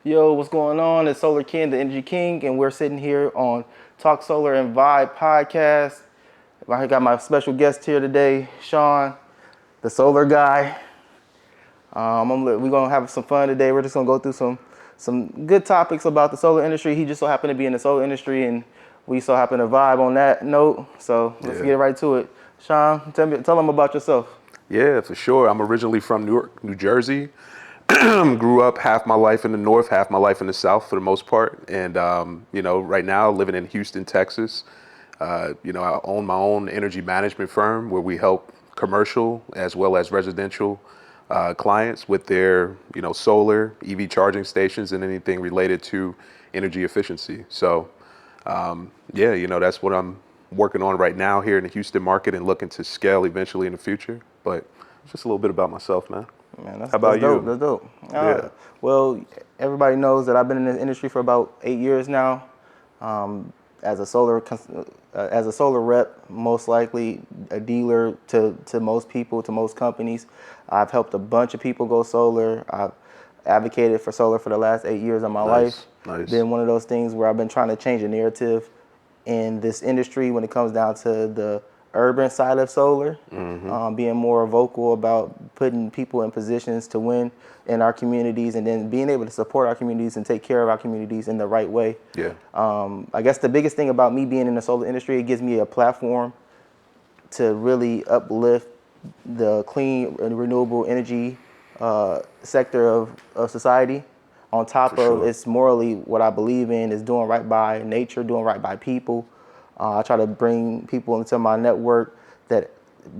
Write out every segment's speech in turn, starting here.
Yo, what's going on? It's Solar King, the Energy King, and we're sitting here on Talk Solar and Vibe podcast. I got my special guest here today, Sean, the solar guy. We're gonna have some fun today. We're just gonna go through some good topics about the solar industry. He just so happened to be in the solar industry, and we so happen to vibe on that note. So let's get right to it. Sean, tell them about yourself. Yeah, for sure. I'm originally from Newark, New Jersey. Grew up half my life in the north, half my life in the south for the most part. And, right now living in Houston, Texas. I own my own energy management firm where we help commercial as well as residential clients with their, solar, EV charging stations and anything related to energy efficiency. So, that's what I'm working on right now here in the Houston market and looking to scale eventually in the future. But just a little bit about myself, man. Man, How about you? That's dope. Yeah. Well, everybody knows that I've been in the industry for about 8 years now. As a solar rep, most likely a dealer to most people, to most companies. I've helped a bunch of people go solar. I've advocated for solar for the last 8 years of my life. Nice. Been one of those things where I've been trying to change the narrative in this industry when it comes down to the urban side of solar, being more vocal about putting people in positions to win in our communities, and then being able to support our communities and take care of our communities in the right way. Yeah. I guess the biggest thing about me being in the solar industry, it gives me a platform to really uplift the clean and renewable energy sector of society. On top of it's morally what I believe in is doing right by nature, doing right by people. I try to bring people into my network that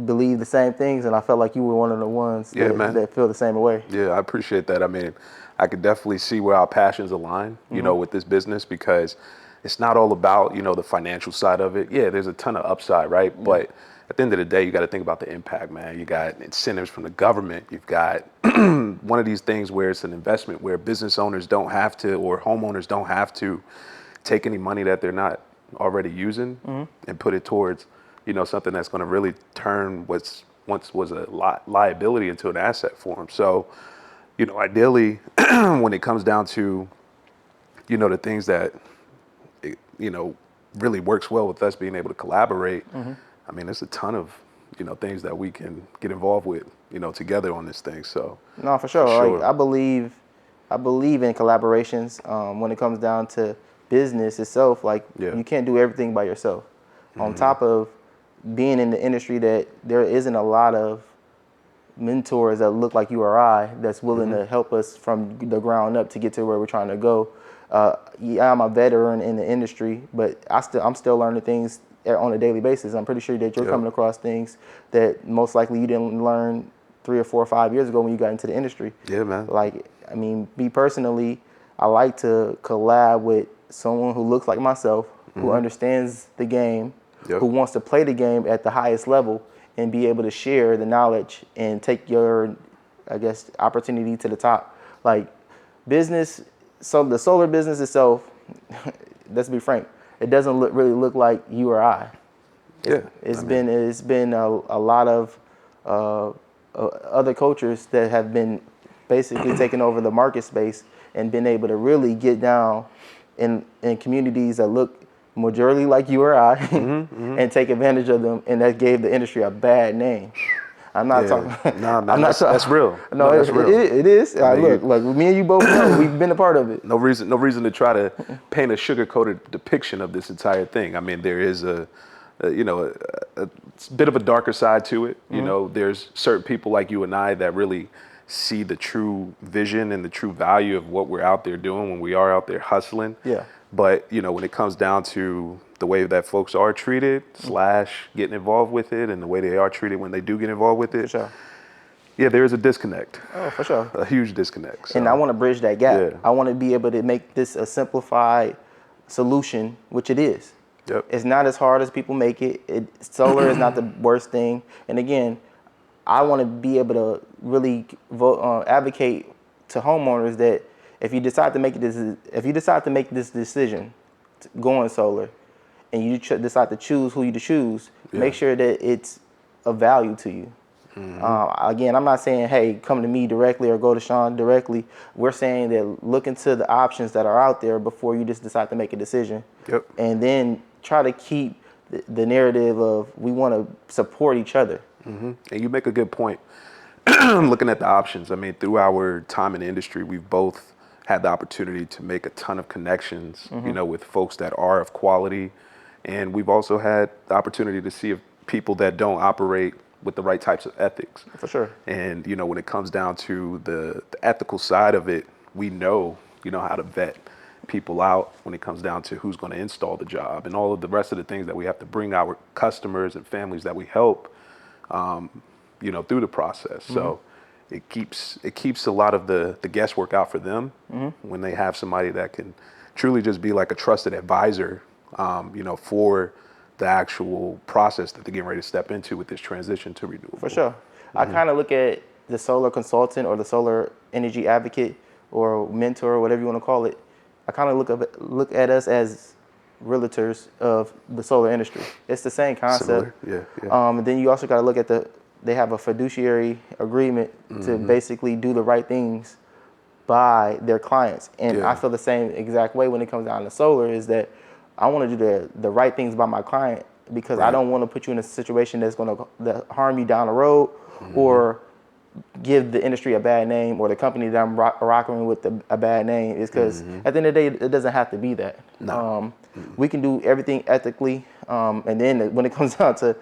believe the same things, and I felt like you were one of the ones that feel the same way. Yeah, I appreciate that. I mean, I could definitely see where our passions align, with this business, because it's not all about, the financial side of it. Yeah, there's a ton of upside, right? Yeah. But at the end of the day, you got to think about the impact, man. You got incentives from the government. You've got one of these things where it's an investment where business owners don't have to, or homeowners don't have to take any money that they're not already using and put it towards, something that's going to really turn what's once was a liability into an asset for them. So, ideally, when it comes down to, the things that, really works well with us being able to collaborate, I mean, there's a ton of, things that we can get involved with, together on this thing. So, no, for sure. Like, I believe in collaborations when it comes down to business itself. Like, you can't do everything by yourself. On top of being in the industry, that there isn't a lot of mentors that look like you or I that's willing to help us from the ground up to get to where we're trying to go. I'm a veteran in the industry, but I'm still learning things on a daily basis. I'm pretty sure that you're coming across things that most likely you didn't learn 3 or 4 or 5 years ago when you got into the industry. Yeah, man. Like, I mean, me personally, I like to collab with someone who looks like myself, who understands the game, who wants to play the game at the highest level and be able to share the knowledge and take your, I guess, opportunity to the top. Like, business, so the solar business itself, let's be frank, it doesn't really look like you or I. It's been a lot of other cultures that have been basically taking over the market space and been able to really get down in communities that look majority like you or I and take advantage of them, and that gave the industry a bad name. I'm not talking. No, man, that's real. No, that's real. It is. Look, like me and you both know, we've been a part of it. No reason to try to paint a sugar-coated depiction of this entire thing. I mean, there is a bit of a darker side to it. There's certain people like you and I that really see the true vision and the true value of what we're out there doing when we are out there hustling. Yeah. But, when it comes down to the way that folks are treated / getting involved with it and the way they are treated when they do get involved with it. For sure. Yeah, there is a disconnect. Oh, for sure. A huge disconnect. So. And I want to bridge that gap. Yeah. I want to be able to make this a simplified solution, which it is. Yep. It's not as hard as people make it. Solar is not the worst thing. And again, I want to be able to really advocate to homeowners that if you decide to make this decision, going solar, and you decide to choose who you choose, make sure that it's of value to you. Again, I'm not saying, hey, come to me directly or go to Sean directly. We're saying that look into the options that are out there before you just decide to make a decision. Yep. And then try to keep the narrative of we want to support each other. And you make a good point. Looking at the options, I mean, through our time in the industry, we've both had the opportunity to make a ton of connections, with folks that are of quality. And we've also had the opportunity to see if people that don't operate with the right types of ethics. For sure. And, when it comes down to the ethical side of it, we know, how to vet people out when it comes down to who's going to install the job and all of the rest of the things that we have to bring our customers and families that we help, through the process. So it keeps a lot of the guesswork out for them when they have somebody that can truly just be like a trusted advisor, for the actual process that they're getting ready to step into with this transition to renewable. For sure. I kind of look at the solar consultant or the solar energy advocate or mentor or whatever you want to call it. I kind of look at us as realtors of the solar industry. It's the same concept. Similar. Yeah. And then you also got to look at they have a fiduciary agreement to basically do the right things by their clients. And I feel the same exact way when it comes down to solar is that I want to do the right things by my client because I don't want to put you in a situation that's going to harm you down the road or give the industry a bad name or the company that I'm rocking with a bad name. Is because at the end of the day, it doesn't have to be that. No. We can do everything ethically, and then when it comes down to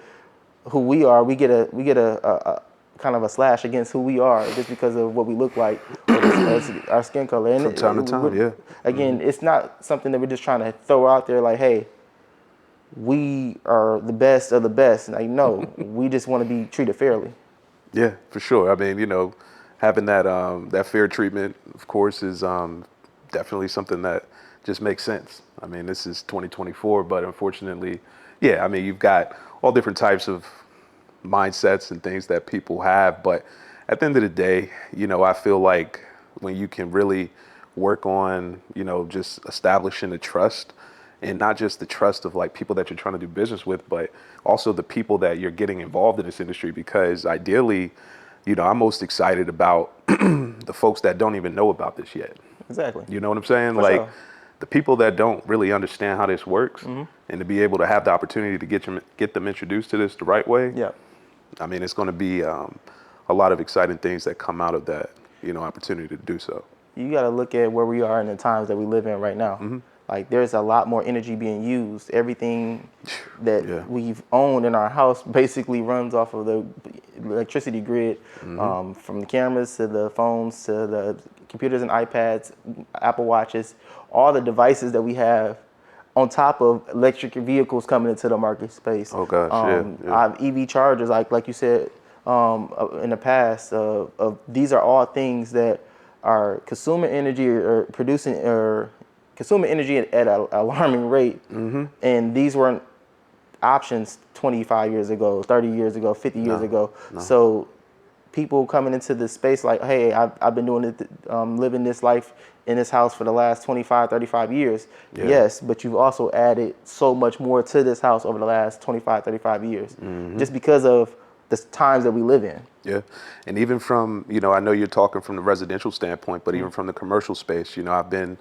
who we are, we get a kind of a slash against who we are just because of what we look like or our skin color. And From time to time, Again, it's not something that we're just trying to throw out there like, hey, we are the best of the best. Like, no, we just want to be treated fairly. Yeah, for sure. I mean, having that fair treatment, of course, is definitely something that just makes sense. I mean, this is 2024, but unfortunately, I mean, you've got all different types of mindsets and things that people have. But at the end of the day, I feel like when you can really work on, just establishing the trust, and not just the trust of like people that you're trying to do business with, but also the people that you're getting involved in this industry. Because ideally, I'm most excited about the folks that don't even know about this yet. Exactly. You know what I'm saying? For like sure. The people that don't really understand how this works and to be able to have the opportunity to get them introduced to this the right way. Yeah. I mean, it's going to be a lot of exciting things that come out of that, opportunity to do so. You got to look at where we are in the times that we live in right now. Like, there's a lot more energy being used. Everything that we've owned in our house basically runs off of the electricity grid, from the cameras to the phones to the computers and iPads, Apple Watches, all the devices that we have on top of electric vehicles coming into the market space. Oh gosh, I have EV chargers, like you said in the past. These are all things that are consuming energy or consuming energy at an alarming rate. And these weren't options 25 years ago, 30 years ago, 50 years ago. No. So people coming into this space like, hey, I've been doing it, living this life in this house for the last 25, 35 years. Yes, but you've also added so much more to this house over the last 25, 35 years, just because of the times that we live in. Yeah. And even from, I know you're talking from the residential standpoint, but even from the commercial space, I've been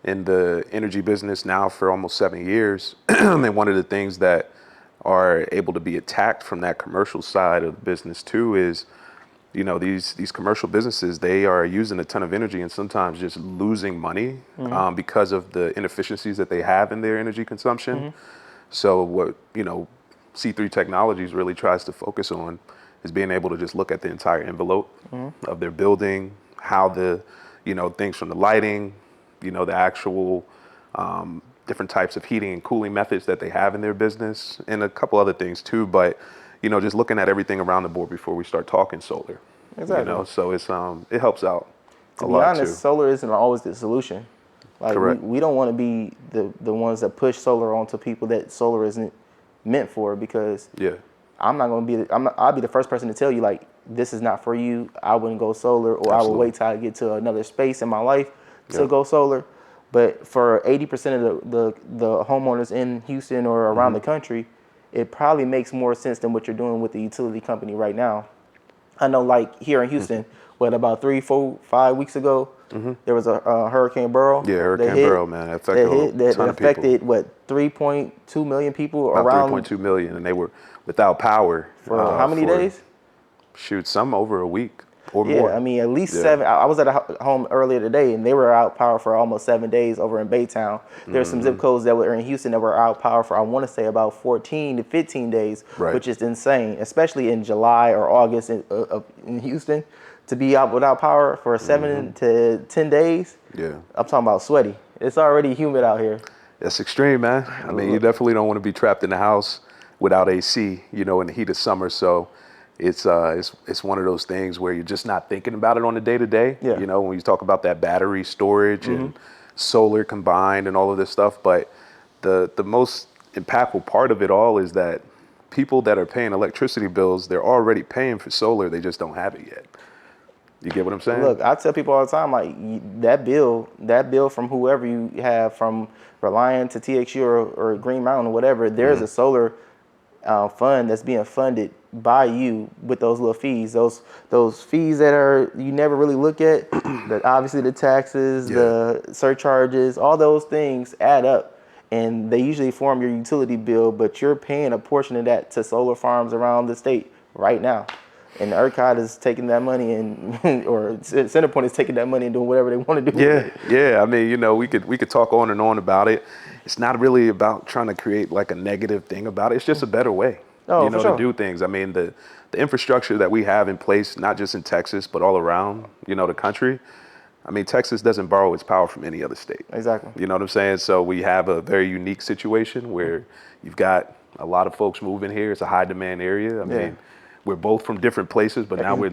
in the energy business now for almost 7 years. And one of the things that are able to be attacked from that commercial side of the business too is, these commercial businesses, they are using a ton of energy and sometimes just losing money because of the inefficiencies that they have in their energy consumption. So what, C3 Technologies really tries to focus on is being able to just look at the entire envelope of their building, how the, things from the lighting, the actual different types of heating and cooling methods that they have in their business, and a couple other things too. But, just looking at everything around the board before we start talking solar. Exactly. So it's it helps out a lot. To be honest, too. solar isn't always the solution. Like, Correct. we don't want to be the ones that push solar onto people that solar isn't meant for, because I'm not going to be I'll be the first person to tell you, like, this is not for you. I wouldn't go solar, or I will wait till I get to another space in my life to go solar. But for 80% of the homeowners in Houston or around the country, it probably makes more sense than what you're doing with the utility company right now. I know, like here in Houston, what about 3, 4, 5 weeks ago, there was a Hurricane Beryl Yeah, that Hurricane hit, Beryl, man, it affected a that ton of people. affected what 3.2 million people About around 3.2 million, and they were without power for how many for days? some over a week or Yeah, more. I mean, at least Yeah. 7. I was at a home earlier today, and they were out power for almost 7 days over in Baytown. There's some zip codes that were in Houston that were out power for, I want to say, about 14 to 15 days, Right. which is insane, especially in July or August in Houston. To be out without power for 7 to 10 days, Yeah. I'm talking about sweaty. It's already humid out here. That's extreme, man. I mean, you definitely don't want to be trapped in the house without AC, you know, in the heat of summer. So it's one of those things where you're just not thinking about it on the day to day. Yeah. You know, when you talk about that battery storage and solar combined and all of this stuff. But the most impactful part of it all is that people that are paying electricity bills, they're already paying for solar. They just don't have it yet. You get what I'm saying? Look, I tell people all the time, like that bill from whoever you have, from Reliant to TXU or Green Mountain or whatever, there's a solar fund that's being funded by you with those little fees. Those fees that are you never really look at. That obviously the taxes, the surcharges, all those things add up, and they usually form your utility bill. But you're paying a portion of that to solar farms around the state right now. And ERCOT is taking that money and, or Centerpoint is taking that money and doing whatever they want to do with it. Yeah. I mean, you know, we could talk on and on about it. It's not really about trying to create like a negative thing about it. It's just a better way, Oh, you for know, to sure. do things. I mean, the infrastructure that we have in place, not just in Texas, but all around, you know, the country. I mean, Texas doesn't borrow its power from any other state. Exactly. You know what I'm saying? So we have a very unique situation where you've got a lot of folks moving here. It's a high demand area. I mean, we're both from different places, but now we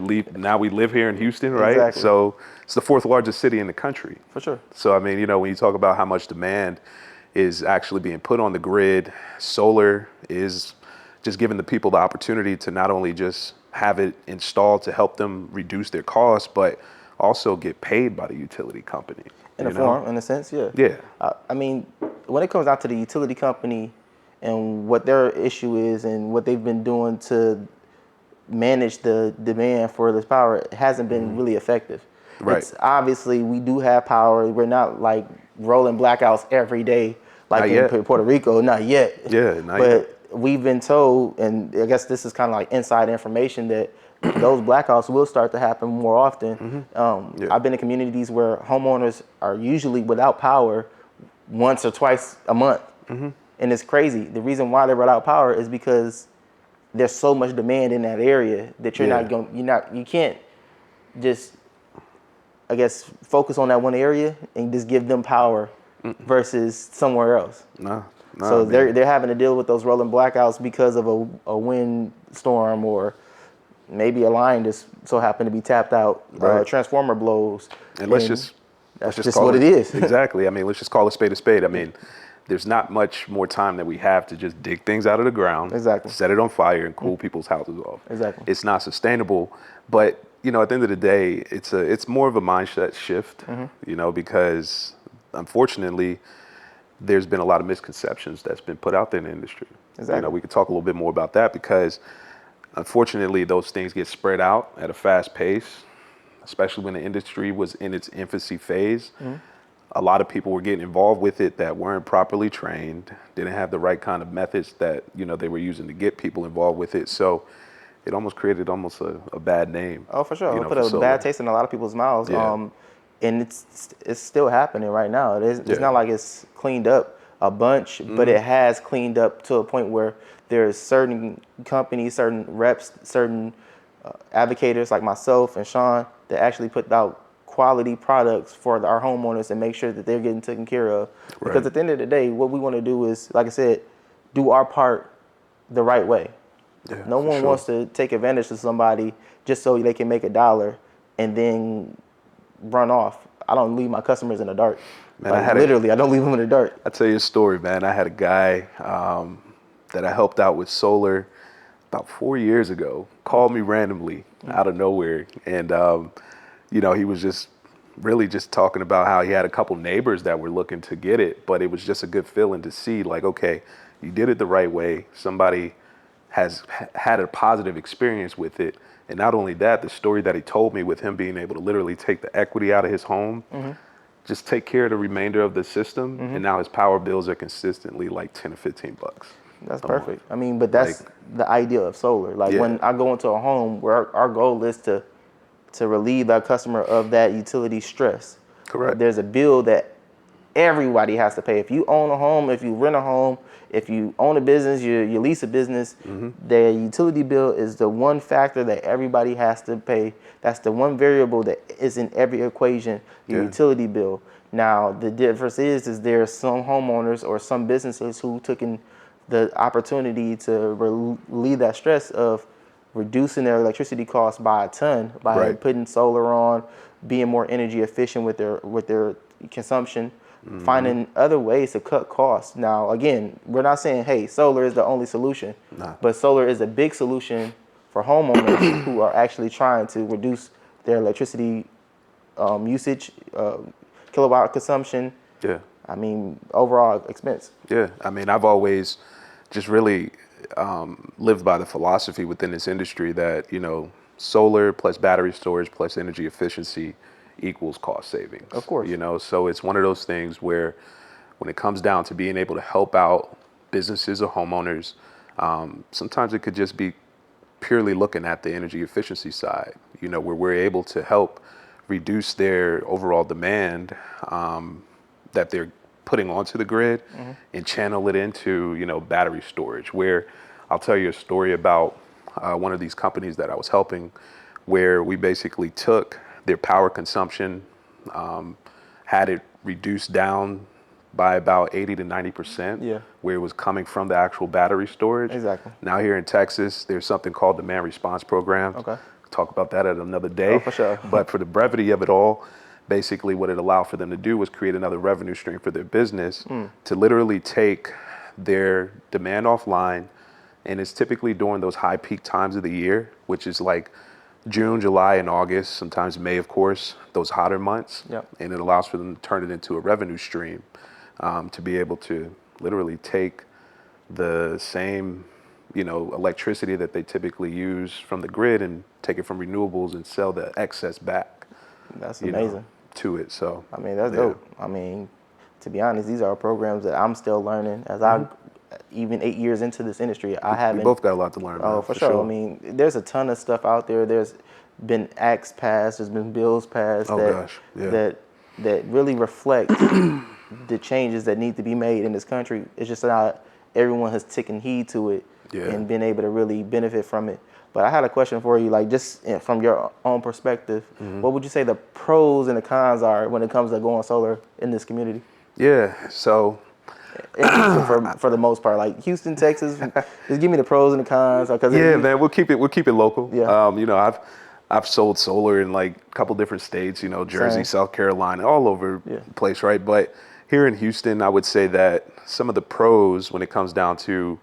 live here in Houston, right? Exactly. So it's the 4th largest city in the country. For sure. So I mean, you know, when you talk about how much demand is actually being put on the grid, solar is just giving the people the opportunity to not only just have it installed to help them reduce their costs, but also get paid by the utility company. In a form, in a sense, yeah. Yeah. I mean, when it comes down to the utility company and what their issue is and what they've been doing to manage the demand for this power, it hasn't been really effective. Right. It's obviously we do have power. We're not like rolling blackouts every day like Not in yet. Puerto Rico, not yet. Yeah, not but yet. we've been told, and I guess this is kind of like inside information, that those blackouts will start to happen more often. I've been in communities where homeowners are usually without power once or twice a month, and it's crazy. The reason why they're without power is because there's so much demand in that area that you can't just, I guess, focus on that one area and just give them power versus somewhere else. No, So man. they're having to deal with those rolling blackouts because of a wind storm, or maybe a line just so happened to be tapped out, Right. transformer blows. And that's just call what it is. Exactly. I mean, let's just call a spade a spade. I mean, there's not much more time that we have to just dig things out of the ground, Exactly. set it on fire, and cool people's houses off. Exactly. It's not sustainable. But you know, at the end of the day, it's more of a mindset shift. You know, because unfortunately, there's been a lot of misconceptions that's been put out there in the industry. Exactly. You know, we could talk a little bit more about that because unfortunately, those things get spread out at a fast pace, especially when the industry was in its infancy phase. A lot of people were getting involved with it that weren't properly trained, didn't have the right kind of methods that, you know, they were using to get people involved with it. So it almost created a bad name. Oh, for sure. You It know, put for a solar. bad taste in a lot of people's mouths. Yeah. And it's still happening right now. It's Yeah. not like it's cleaned up a bunch, but it has cleaned up to a point where there's certain companies, certain reps, certain advocators like myself and Sean that actually put out quality products for our homeowners and make sure that they're getting taken care of. Because Right. at the end of the day, what we want to do is, like I said, do our part the right way. Yeah, No for one sure. wants to take advantage of somebody just so they can make $1 and then run off. I don't leave my customers in the dark. Man, Like, literally, I don't leave them in the dark. I'll tell you a story, man. I had a guy that I helped out with solar about 4 years ago, called me randomly out of nowhere. And, you know, he was just really just talking about how he had a couple neighbors that were looking to get it, but it was just a good feeling to see like, okay, you did it the right way. Somebody had a positive experience with it. And not only that, the story that he told me with him being able to literally take the equity out of his home, just take care of the remainder of the system, and now his power bills are consistently like 10 or 15 bucks. That's perfect. I mean, but that's the idea of solar. Like when I go into a home, where our goal is to relieve our customer of that utility stress. Correct. There's a bill that everybody has to pay. If you own a home, if you rent a home, if you own a business, you lease a business, the utility bill is the one factor that everybody has to pay. That's the one variable that is in every equation, your utility bill. Now, the difference is there are some homeowners or some businesses who took in the opportunity to relieve that stress of reducing their electricity costs by a ton by putting solar on, being more energy efficient with their consumption, finding other ways to cut costs. Now, again, we're not saying, hey, solar is the only solution, but solar is a big solution for homeowners who are actually trying to reduce their electricity usage, kilowatt consumption. Yeah. I mean, overall expense. Yeah. I mean, I've always just really lived by the philosophy within this industry that, solar plus battery storage plus energy efficiency equals cost savings. Of course. So it's one of those things where when it comes down to being able to help out businesses or homeowners, sometimes it could just be purely looking at the energy efficiency side, where we're able to help reduce their overall demand that they're putting onto the grid and channel it into, battery storage. Where I'll tell you a story about one of these companies that I was helping, where we basically took their power consumption, had it reduced down by about 80 to 90%, where it was coming from the actual battery storage. Exactly. Now here in Texas, there's something called demand response programs. Okay. Talk about that at another day. Oh, for sure. But for the brevity of it all, basically what it allowed for them to do was create another revenue stream for their business to literally take their demand offline. And it's typically during those high peak times of the year, which is like June, July, and August, sometimes May, of course, those hotter months. And it allows for them to turn it into a revenue stream to be able to literally take the same, electricity that they typically use from the grid and take it from renewables and sell the excess back. That's amazing. To it. So I mean, that's dope. I mean, to be honest, these are programs that I'm still learning as I even 8 years into this industry. I haven't. We both got a lot to learn. Oh, for sure. I mean, there's a ton of stuff out there. There's been acts passed. There's been bills passed that really reflect the changes that need to be made in this country. It's just not everyone has taken heed to it and been able to really benefit from it. But I had a question for you, like just from your own perspective, what would you say the pros and the cons are when it comes to going solar in this community? Yeah, so for the most part, like Houston, Texas, just give me the pros and the cons. Man, we'll keep it local. Yeah. I've sold solar in like a couple different states, Jersey, South Carolina, all over the place, right? But here in Houston, I would say that some of the pros when it comes down to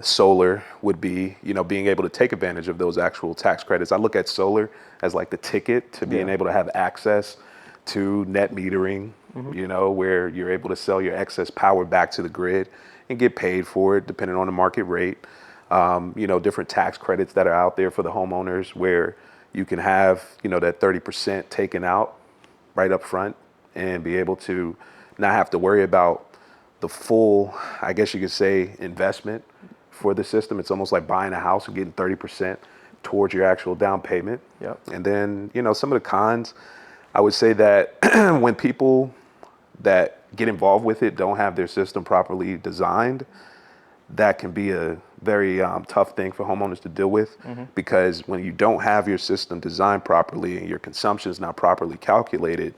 solar would be, being able to take advantage of those actual tax credits. I look at solar as like the ticket to being able to have access to net metering, where you're able to sell your excess power back to the grid and get paid for it depending on the market rate. Different tax credits that are out there for the homeowners where you can have, that 30% taken out right up front and be able to not have to worry about the full, I guess you could say, investment for the system. It's almost like buying a house and getting 30% towards your actual down payment. And then, some of the cons, I would say that when people that get involved with it don't have their system properly designed, that can be a very tough thing for homeowners to deal with, because when you don't have your system designed properly and your consumption is not properly calculated,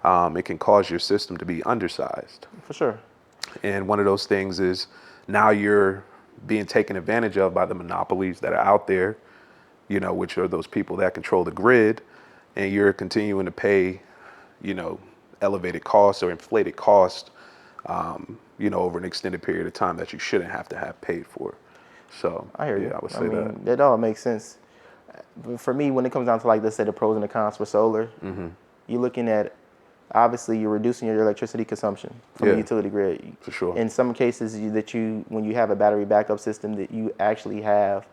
it can cause your system to be undersized. For sure. And one of those things is now you're being taken advantage of by the monopolies that are out there, which are those people that control the grid, and you're continuing to pay, elevated costs or inflated costs, over an extended period of time that you shouldn't have to have paid for. So I hear you. I would say that. It all makes sense. For me, when it comes down to, like, let's say the pros and the cons for solar, you're looking at obviously you're reducing your electricity consumption from the utility grid. For sure. In some cases, when you have a battery backup system, that you actually have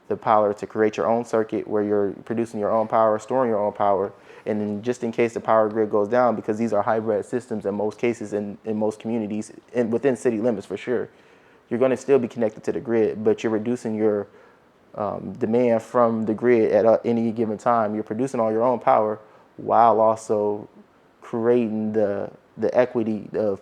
the power to create your own circuit where you're producing your own power, storing your own power, and then just in case the power grid goes down, because these are hybrid systems in most cases, in most communities, and within city limits for sure, you're going to still be connected to the grid, but you're reducing your demand from the grid at any given time. You're producing all your own power while also creating the equity of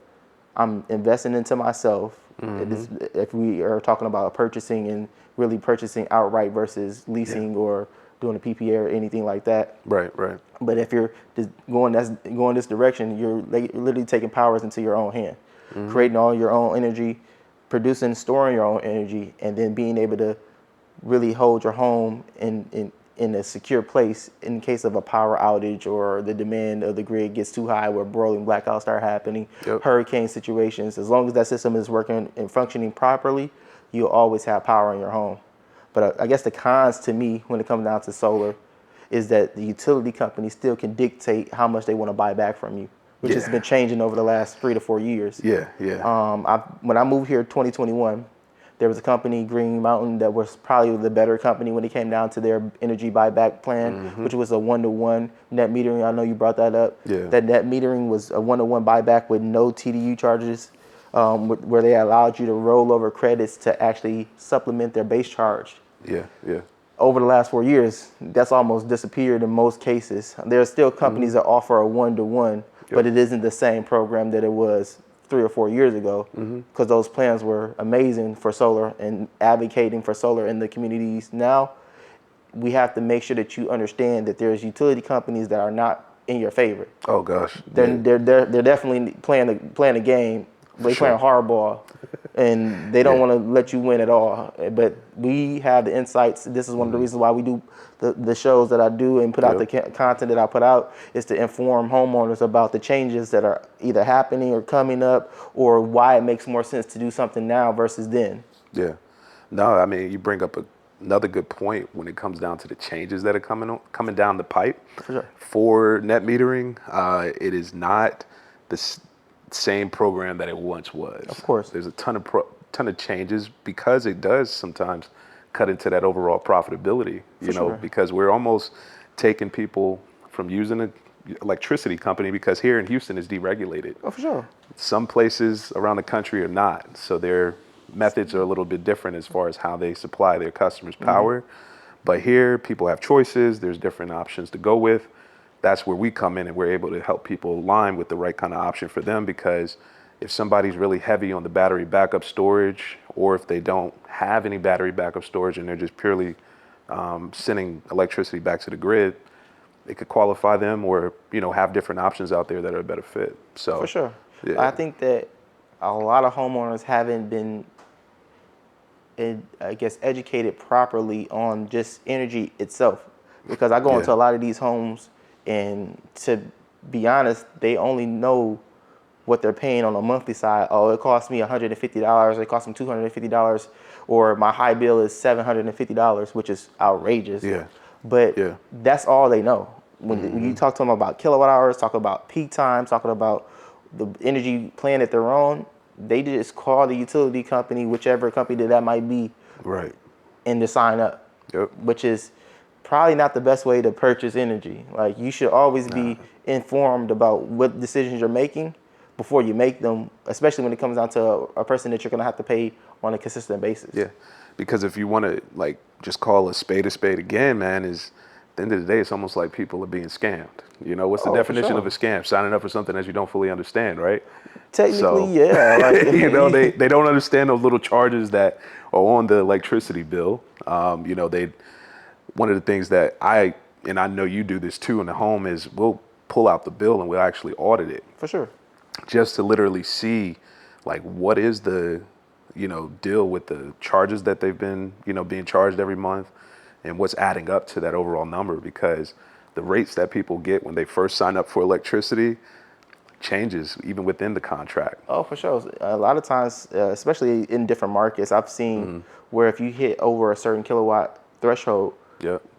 I'm investing into myself. If we are talking about purchasing and really purchasing outright versus leasing or doing a PPA or anything like that. Right. But if you're just going this direction, you're literally taking powers into your own hand, creating all your own energy, producing, storing your own energy, and then being able to really hold your home in a secure place in case of a power outage or the demand of the grid gets too high where rolling blackouts start happening, hurricane situations. As long as that system is working and functioning properly, you'll always have power in your home. But I guess the cons to me when it comes down to solar is that the utility company still can dictate how much they want to buy back from you, which has been changing over the last 3 to 4 years. When I moved here in 2021, there was a company, Green Mountain, that was probably the better company when it came down to their energy buyback plan, which was a 1-to-1 net metering. I know you brought that up. That net metering was a 1-to-1 buyback with no TDU charges, where they allowed you to roll over credits to actually supplement their base charge. Over the last 4 years, that's almost disappeared in most cases. There are still companies that offer a 1-to-1, but it isn't the same program that it was 3 or 4 years ago, because those plans were amazing for solar and advocating for solar in the communities. Now, we have to make sure that you understand that there's utility companies that are not in your favor. Oh gosh, they're definitely playing a game. They're playing hardball, and they don't want to let you win at all. But we have the insights. This is one of the reasons why we do the shows that I do and put out the content that I put out, is to inform homeowners about the changes that are either happening or coming up, or why it makes more sense to do something now versus then. No, I mean, you bring up another good point when it comes down to the changes that are coming down the pipe. For sure. For net metering, it is not the same program that it once was. Of course. There's a ton of changes, because it does sometimes cut into that overall profitability, because we're almost taking people from using an electricity company, because here in Houston is deregulated. Oh, for sure. Some places around the country are not. So their methods are a little bit different as far as how they supply their customers power. But here people have choices. There's different options to go with. That's where we come in, and we're able to help people align with the right kind of option for them, because if somebody's really heavy on the battery backup storage, or if they don't have any battery backup storage and they're just purely sending electricity back to the grid, it could qualify them, or have different options out there that are a better fit. So for sure. I think that a lot of homeowners haven't been, I guess, educated properly on just energy itself, because I go into a lot of these homes, and to be honest, they only know what they're paying on a monthly side. Oh, it costs me $150. It costs them $250, or my high bill is $750, which is outrageous. But that's all they know. When you talk to them about kilowatt hours, talk about peak times, talking about the energy plan that they're on, they just call the utility company, whichever company that might be, and to sign up. Which is probably not the best way to purchase energy. Like, you should always be informed about what decisions you're making before you make them, especially when it comes down to a person that you're going to have to pay on a consistent basis. Because if you want to just call a spade again, man, is at the end of the day, it's almost like people are being scammed. What's the definition of a scam? Signing up for something that you don't fully understand, right? Technically, they don't understand those little charges that are on the electricity bill. One of the things that I know you do this too in the home, is we'll pull out the bill and we'll actually audit it. For sure. Just to literally see, what is the, deal with the charges that they've been, being charged every month, and what's adding up to that overall number, because the rates that people get when they first sign up for electricity changes even within the contract. Oh, for sure. A lot of times, especially in different markets, I've seen where if you hit over a certain kilowatt threshold,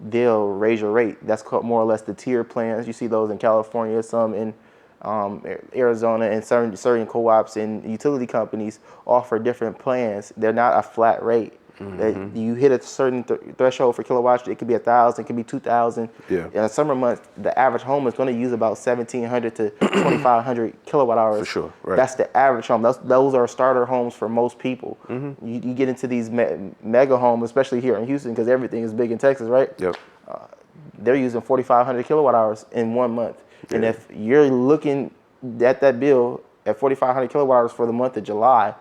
they'll raise your rate. That's more or less the tier plans. You see those in California, some in Arizona and certain co-ops and utility companies offer different plans. They're not a flat rate. That you hit a certain threshold for kilowatts. It could be 1,000, it could be 2,000. Yeah. In the summer months, the average home is going to use about 1,700 to 2,500 kilowatt hours. For sure, right. That's the average home. Those are starter homes for most people. You get into these mega homes, especially here in Houston, because everything is big in Texas, right? Yep. They're using 4,500 kilowatt hours in 1 month. Yeah. And if you're looking at that bill at 4,500 kilowatt hours for the month of July,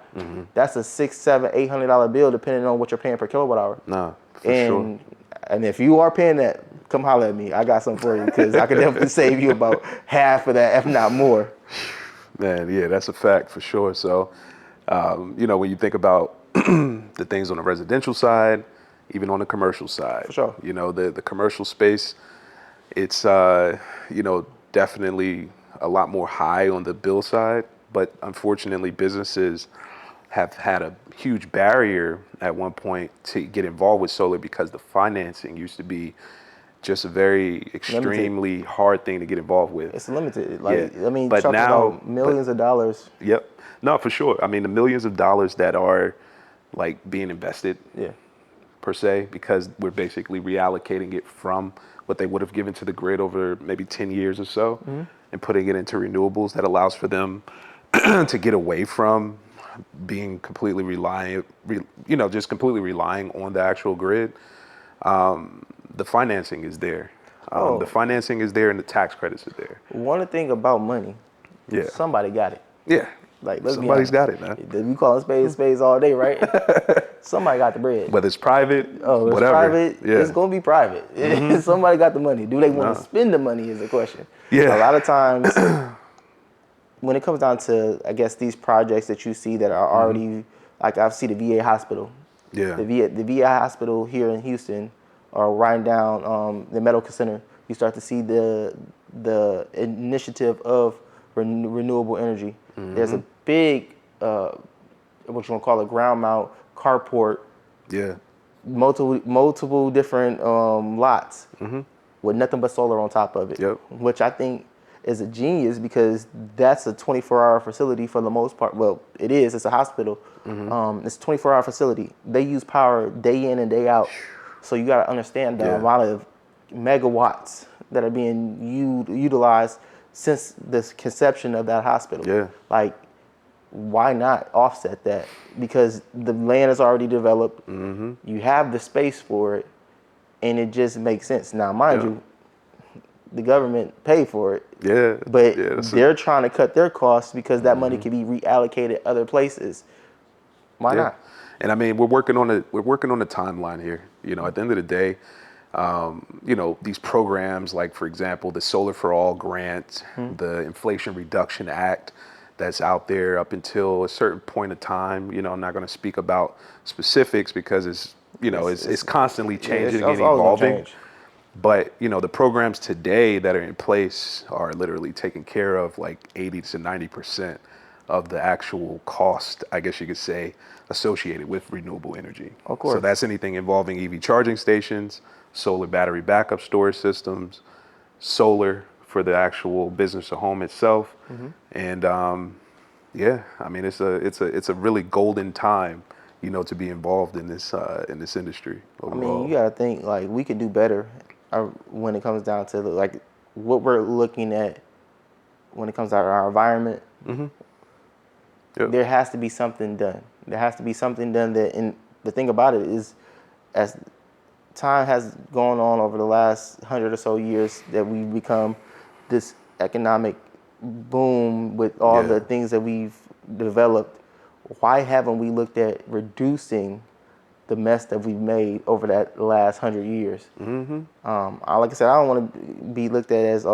that's a $600, $700, $800 bill depending on what you're paying per kilowatt hour. Nah, for sure. And if you are paying that, come holler at me. I got something for you because I could definitely save you about half of that, if not more. Man, yeah, that's a fact for sure. So, when you think about the things on the residential side, even on the commercial side, For sure. The commercial space, it's, definitely a lot more high on the bill side. But unfortunately, businesses have had a huge barrier at one point to get involved with solar because the financing used to be just a very extremely hard thing to get involved with. It's limited. But talking now, about millions of dollars. Yep. No, for sure. I mean, the millions of dollars that are like being invested Yeah. per se, because we're basically reallocating it from what they would have given to the grid over maybe 10 years or so and putting it into renewables that allows for them to get away from being completely just completely relying on the actual grid. The financing is there. The financing is there and the tax credits are there. One thing about money, Yeah. somebody got it. Yeah. Like, let's Somebody's be honest. got it, man. We call it spades all day, right? Somebody got the bread. Whether it's private, It's whatever. private. Yeah. It's going to be private. Somebody got the money. Do they want to spend the money is the question. Yeah. A lot of times, when it comes down to, I guess, these projects that you see that are already, like I see the VA hospital. Yeah. The VA hospital here in Houston, or right down the medical center, you start to see the initiative of renewable energy. There's a big, what you want to call it, ground mount carport. Yeah. Multiple different lots with nothing but solar on top of it. Yep. Which I think is a genius because that's a 24-hour facility for the most part. Well, it is. It's a hospital. It's a 24-hour facility. They use power day in and day out. So you got to understand the amount of megawatts that are being utilized since the conception of that hospital. Yeah. Like, why not offset that? Because the land is already developed. You have the space for it, and it just makes sense. Now, mind you, the government paid for it. Yeah. But they're trying to cut their costs because that money can be reallocated other places. Why not? And I mean, we're working on the timeline here. At the end of the day, these programs like, for example, the Solar for All grant, the Inflation Reduction Act that's out there up until a certain point of time. I'm not going to speak about specifics because it's constantly changing and evolving. But, the programs today that are in place are literally taking care of like 80 to 90% of the actual cost, I guess you could say, associated with renewable energy. Of course. So that's anything involving EV charging stations, solar battery backup storage systems, solar for the actual business or home itself. And I mean, it's a really golden time, to be involved in this industry overall. I mean, you gotta think like we could do better when it comes down to like what we're looking at when it comes to our environment. Yep. There has to be something done. There has to be something done that, and the thing about it is, as time has gone on over the last 100 or so years, that we've become this economic boom with all the things that we've developed. Why haven't we looked at reducing the mess that we've made over that last 100 years? Like I said, I don't want to be looked at as,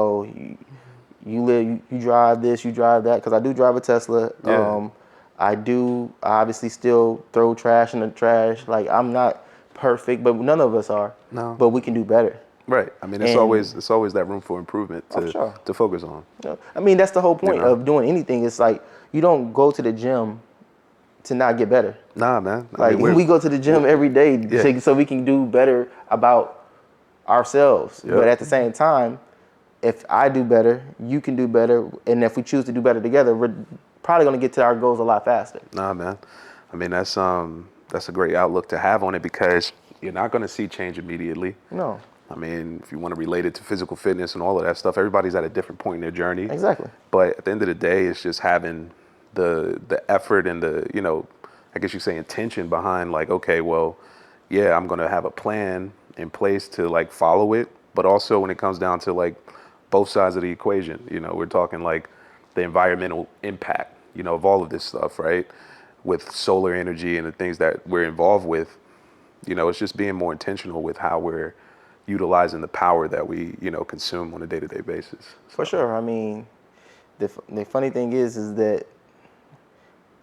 you drive this, you drive that, because I do drive a Tesla. I obviously still throw trash in the trash. Like, I'm not perfect, but none of us are. No. But we can do better. Right. I mean, it's always that room for improvement to focus on. I mean, that's the whole point of doing anything. It's like you don't go to the gym to not get better. Nah, man. Like, we go to the gym every day so we can do better about ourselves. But at the same time, if I do better, you can do better, and if we choose to do better together, we're probably going to get to our goals a lot faster. Nah, man. I mean, that's a great outlook to have on it, because you're not going to see change immediately. No. I mean, if you want to relate it to physical fitness and all of that stuff, everybody's at a different point in their journey. Exactly. But at the end of the day, it's just having the effort and the, I guess you say intention behind, like, okay, well, yeah, I'm going to have a plan in place to like follow it. But also when it comes down to like both sides of the equation, we're talking like the environmental impact, of all of this stuff, right? With solar energy and the things that we're involved with, it's just being more intentional with how we're utilizing the power that we, consume on a day-to-day basis. So. For sure. I mean, the funny thing is that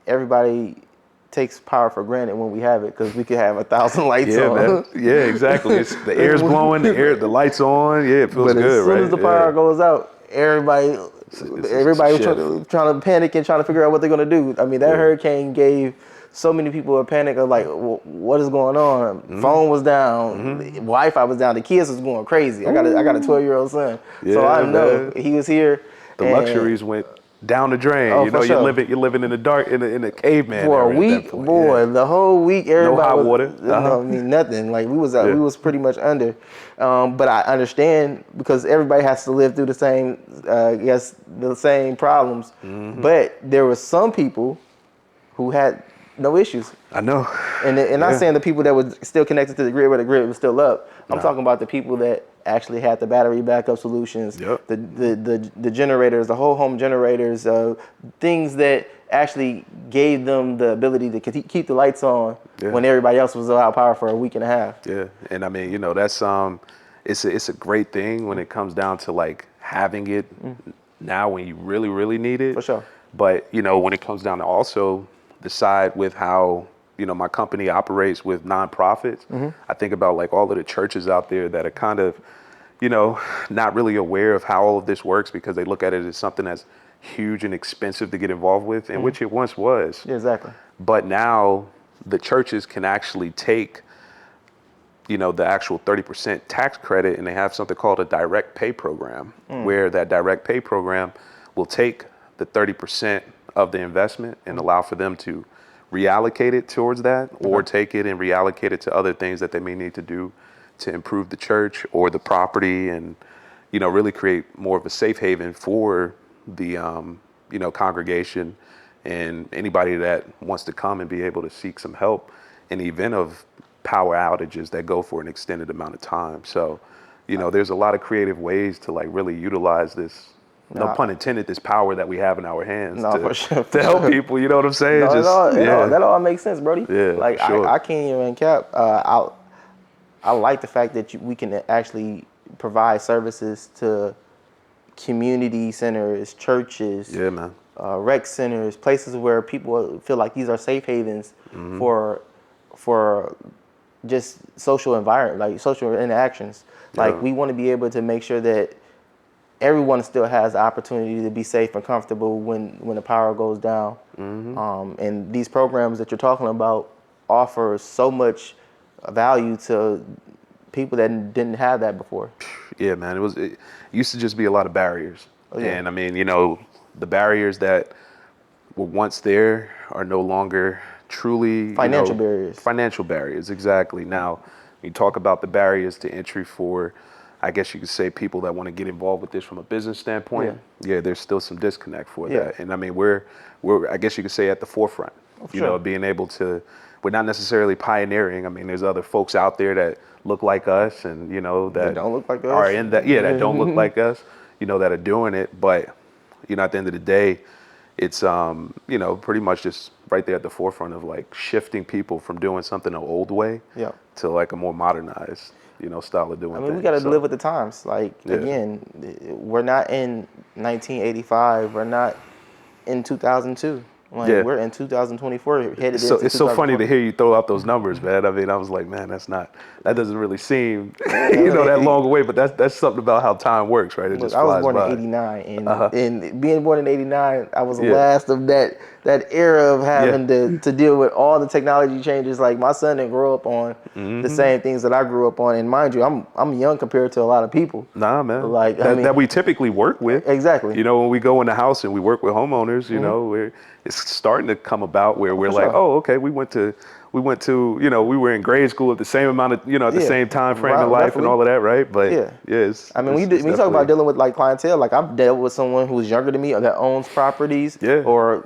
everybody takes power for granted when we have it, because we could have 1,000 lights on. Man. Yeah, exactly. The air's blowing, the lights on. Yeah, it feels good, right? But as soon as the power goes out, everybody was trying to panic and trying to figure out what they're going to do. I mean, that hurricane gave so many people a panic of like, what is going on? Mm-hmm. Phone was down, Wi-Fi was down, the kids was going crazy. I got a 12-year-old son, so I know he was here. The luxuries went down the drain. You're living in the dark in a caveman for a week, boy. The whole week, everybody no hot water. No, I mean nothing. Like we was pretty much under. But I understand, because everybody has to live through the same, the same problems. Mm-hmm. But there were some people who had no issues. I know. And not saying the people that were still connected to the grid where the grid was still up. I'm talking about the people that actually had the battery backup solutions, the generators, the whole home generators, things that actually gave them the ability to keep the lights on when everybody else was without power for a week and a half. Yeah, and I mean, that's it's a great thing when it comes down to like having it now when you really, really need it. For sure. But when it comes down to also the side with how my company operates with nonprofits, I think about like all of the churches out there that are kind of, not really aware of how all of this works, because they look at it as something that's huge and expensive to get involved with, and which it once was. Yeah, exactly. But now the churches can actually take, the actual 30% tax credit, and they have something called a direct pay program, where that direct pay program will take the 30% of the investment and allow for them to reallocate it towards that, or take it and reallocate it to other things that they may need to do to improve the church or the property, and really create more of a safe haven for the congregation and anybody that wants to come and be able to seek some help in the event of power outages that go for an extended amount of time. So there's a lot of creative ways to like really utilize this, no pun intended, this power that we have in our hands to help people. You know what I'm saying? That all makes sense, Brody. Yeah, like sure. I can't even cap. I like the fact that we can actually provide services to community centers, churches, rec centers, places where people feel like these are safe havens for just social environment, like social interactions. Like we want to be able to make sure that everyone still has the opportunity to be safe and comfortable when the power goes down. And these programs that you're talking about offer so much value to people that didn't have that before. Yeah, man. It used to just be a lot of barriers. And I mean, the barriers that were once there are no longer truly financial barriers. Financial barriers, exactly. Now, you talk about the barriers to entry for, I guess you could say, people that want to get involved with this from a business standpoint. Yeah, there's still some disconnect for that. And I mean, we're I guess you could say at the forefront. Being able to, we're not necessarily pioneering. I mean, there's other folks out there that look like us, and that don't look like us. Are in that that don't look like us. That are doing it. But at the end of the day, it's pretty much just right there at the forefront of like shifting people from doing something the old way to like a more modernized style of doing things. I mean, we got to live with the times. Like, again, we're not in 1985. We're not in 2002. Like, we're in 2024, headed into 2024. It's so funny to hear you throw out those numbers, man. I mean, I was like, man, that doesn't really seem, that long away, but that's something about how time works, right? It just flies by. I was born in 89, and being born in 89, I was the last of that that era of having to deal with all the technology changes. Like my son didn't grow up on the same things that I grew up on, and mind you, I'm young compared to a lot of people. Nah, man. Like That we typically work with. exactly. You know, when we go in the house and we work with homeowners, you know, it's starting to come about where we're like, oh, okay, we went to, you know, we were in grade school at the same amount of, you know, at the same time frame in life definitely. and all of that, right? But I mean, when you talk about dealing with like clientele, like I've dealt with someone who's younger than me or that owns properties or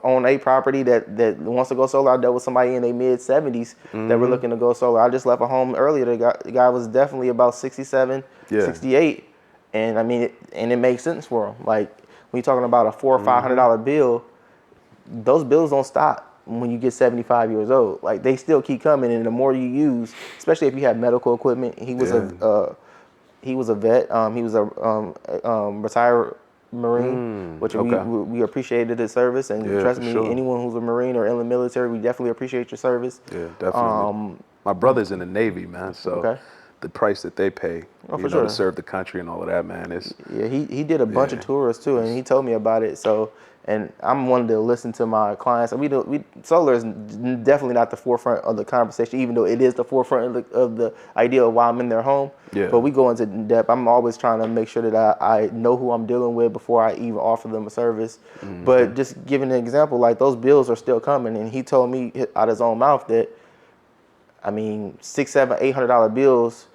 own a property that wants to go solar. I dealt with somebody in their mid 70s that were looking to go solar. I just left a home earlier. The guy was definitely about 67, 68. And I mean, it makes sense for him. Like when you're talking about a $400 or $500 bill, those bills don't stop when you get 75 years old. Like they still keep coming, and the more you use, especially if you have medical equipment. He was a vet. He was a retired Marine, which we appreciated his service. And trust me, anyone who's a Marine or in the military, we definitely appreciate your service. Yeah, definitely. My brother's in the Navy, man. So the price that they pay, to serve the country and all of that, man, is he did a bunch of tours too, and he told me about it. So, and I'm one to listen to my clients. Solar is definitely not the forefront of the conversation, even though it is the forefront of the idea of why I'm in their home. Yeah. But we go into depth. I'm always trying to make sure that I know who I'm dealing with before I even offer them a service. But just giving an example, like those bills are still coming, and he told me out his own mouth that, I mean, $600, $700, $800 bills,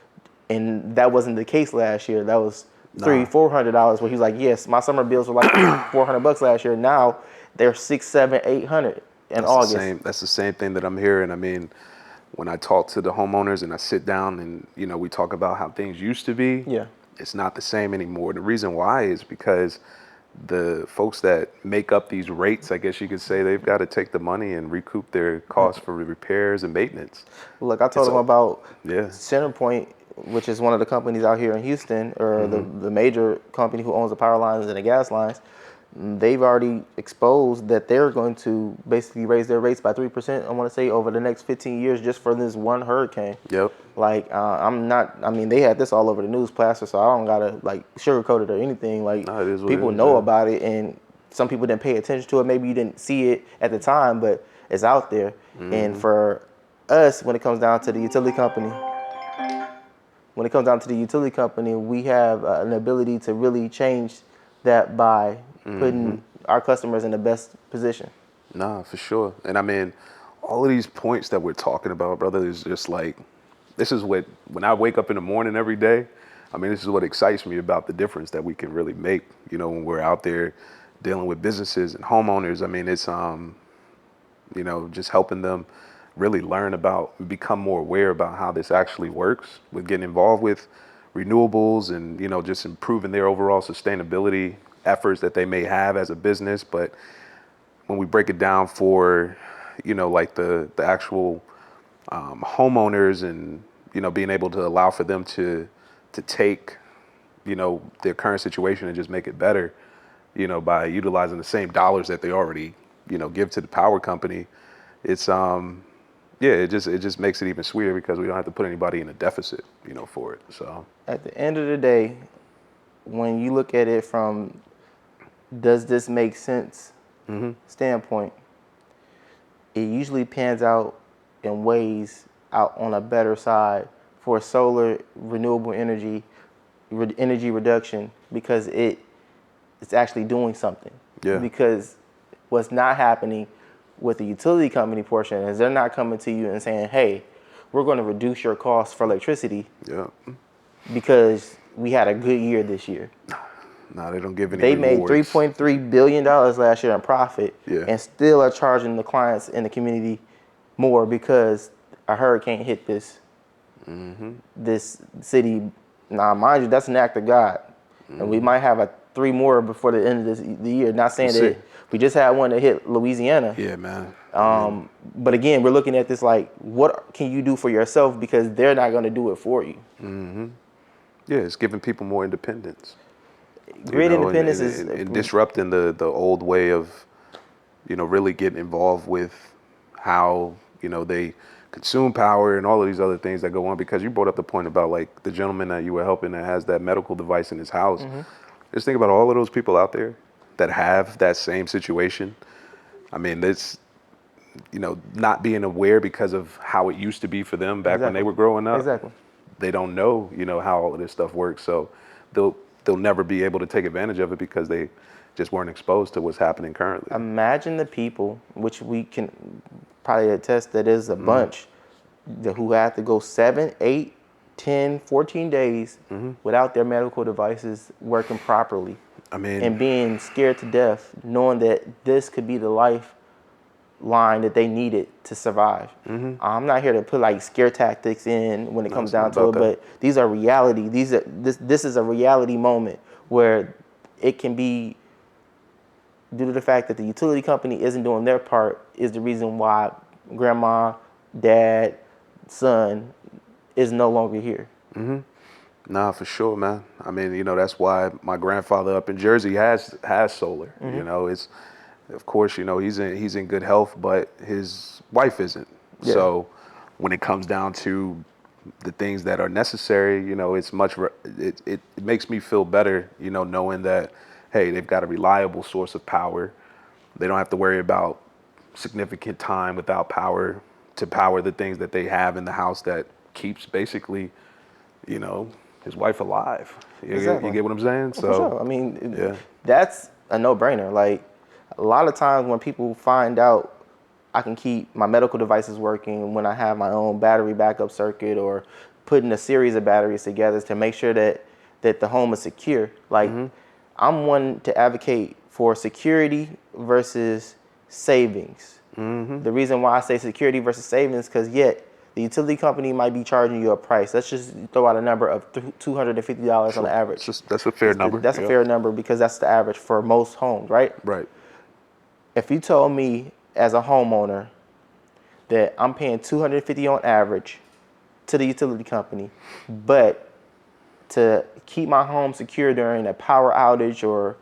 and that wasn't the case last year. That was $300, $400. Where he's like, yes, my summer bills were like $400 last year. Now they're $600, $700, $800 in August. That's the same thing that I'm hearing. I mean, when I talk to the homeowners and I sit down and we talk about how things used to be, it's not the same anymore. The reason why is because the folks that make up these rates, I guess you could say, they've got to take the money and recoup their costs for repairs and maintenance. Look, I told them about CenterPoint, which is one of the companies out here in Houston, or the major company who owns the power lines and the gas lines. They've already exposed that they're going to basically raise their rates by 3%, I want to say, over the next 15 years just for this one hurricane. Yep. Like, they had this all over the news plaster, so I don't got to, like, sugarcoat it or anything. Like, people know about it, and some people didn't pay attention to it. Maybe you didn't see it at the time, but it's out there. And for us, when it comes down to the utility company, we have an ability to really change that by putting our customers in the best position. Nah, for sure. And I mean, all of these points that we're talking about, brother, is just like, this is what, when I wake up in the morning every day, I mean, this is what excites me about the difference that we can really make, when we're out there dealing with businesses and homeowners. I mean, it's, just helping them really learn about, become more aware about how this actually works, with getting involved with renewables and, just improving their overall sustainability efforts that they may have as a business. But when we break it down for, like the actual homeowners and, being able to allow for them to take, their current situation and just make it better, by utilizing the same dollars that they already, give to the power company, it's, it just makes it even sweeter because we don't have to put anybody in a deficit, for it. So at the end of the day, when you look at it from does this make sense standpoint, it usually pans out in ways out on a better side for solar, renewable energy, energy reduction, because it's actually doing something. Yeah. Because what's not happening with the utility company portion is they're not coming to you and saying, hey, we're going to reduce your costs for electricity because we had a good year this year. No, they don't give any They rewards. made $3.3 billion last year in profit and still are charging the clients in the community more because a hurricane hit this city. Now, mind you, that's an act of God. And we might have 3 more before the end of the year. Not saying that we just had one that hit Louisiana. Yeah, man. But again, we're looking at this like, what can you do for yourself, because they're not going to do it for you. Yeah, it's giving people more independence. Grid independence and disrupting the old way of, really getting involved with how, they consume power and all of these other things that go on. Because you brought up the point about like the gentleman that you were helping that has that medical device in his house. Just think about all of those people out there that have that same situation I mean, it's, not being aware because of how it used to be for them back when they Exactly. were growing up. Exactly. They don't know, how all of this stuff works. So they'll never be able to take advantage of it because they just weren't exposed to what's happening currently. Imagine the people, which we can probably attest that is a bunch, who have to go 7, 8, 10, 14 days without their medical devices working properly. I mean, And being scared to death, knowing that this could be the lifeline that they needed to survive. I'm not here to put like scare tactics in when it comes it's not down to it, about that. but these are reality. This is a reality moment where it can be, due to the fact that the utility company isn't doing their part, is the reason why grandma, dad, son is no longer here. Nah, for sure, man. I mean, that's why my grandfather up in Jersey has solar. It's, of course, he's in good health, but his wife isn't. Yeah. So when it comes down to the things that are necessary, it's it makes me feel better, knowing that, hey, they've got a reliable source of power. They don't have to worry about significant time without power to power the things that they have in the house that keeps basically, his wife alive. You Exactly. get what I'm saying? For sure. I mean, yeah. that's a no-brainer. Like, a lot of times when people find out I can keep my medical devices working when I have my own battery backup circuit, or putting a series of batteries together to make sure that the home is secure. Like, I'm one to advocate for security versus savings. The reason why I say security versus savings, because yet the utility company might be charging you a price. Let's just throw out a number of $250 on the average. That's a fair number. That's a fair number because that's the average for most homes, right? Right. If you told me as a homeowner that I'm paying $250 on average to the utility company, but to keep my home secure during a power outage, or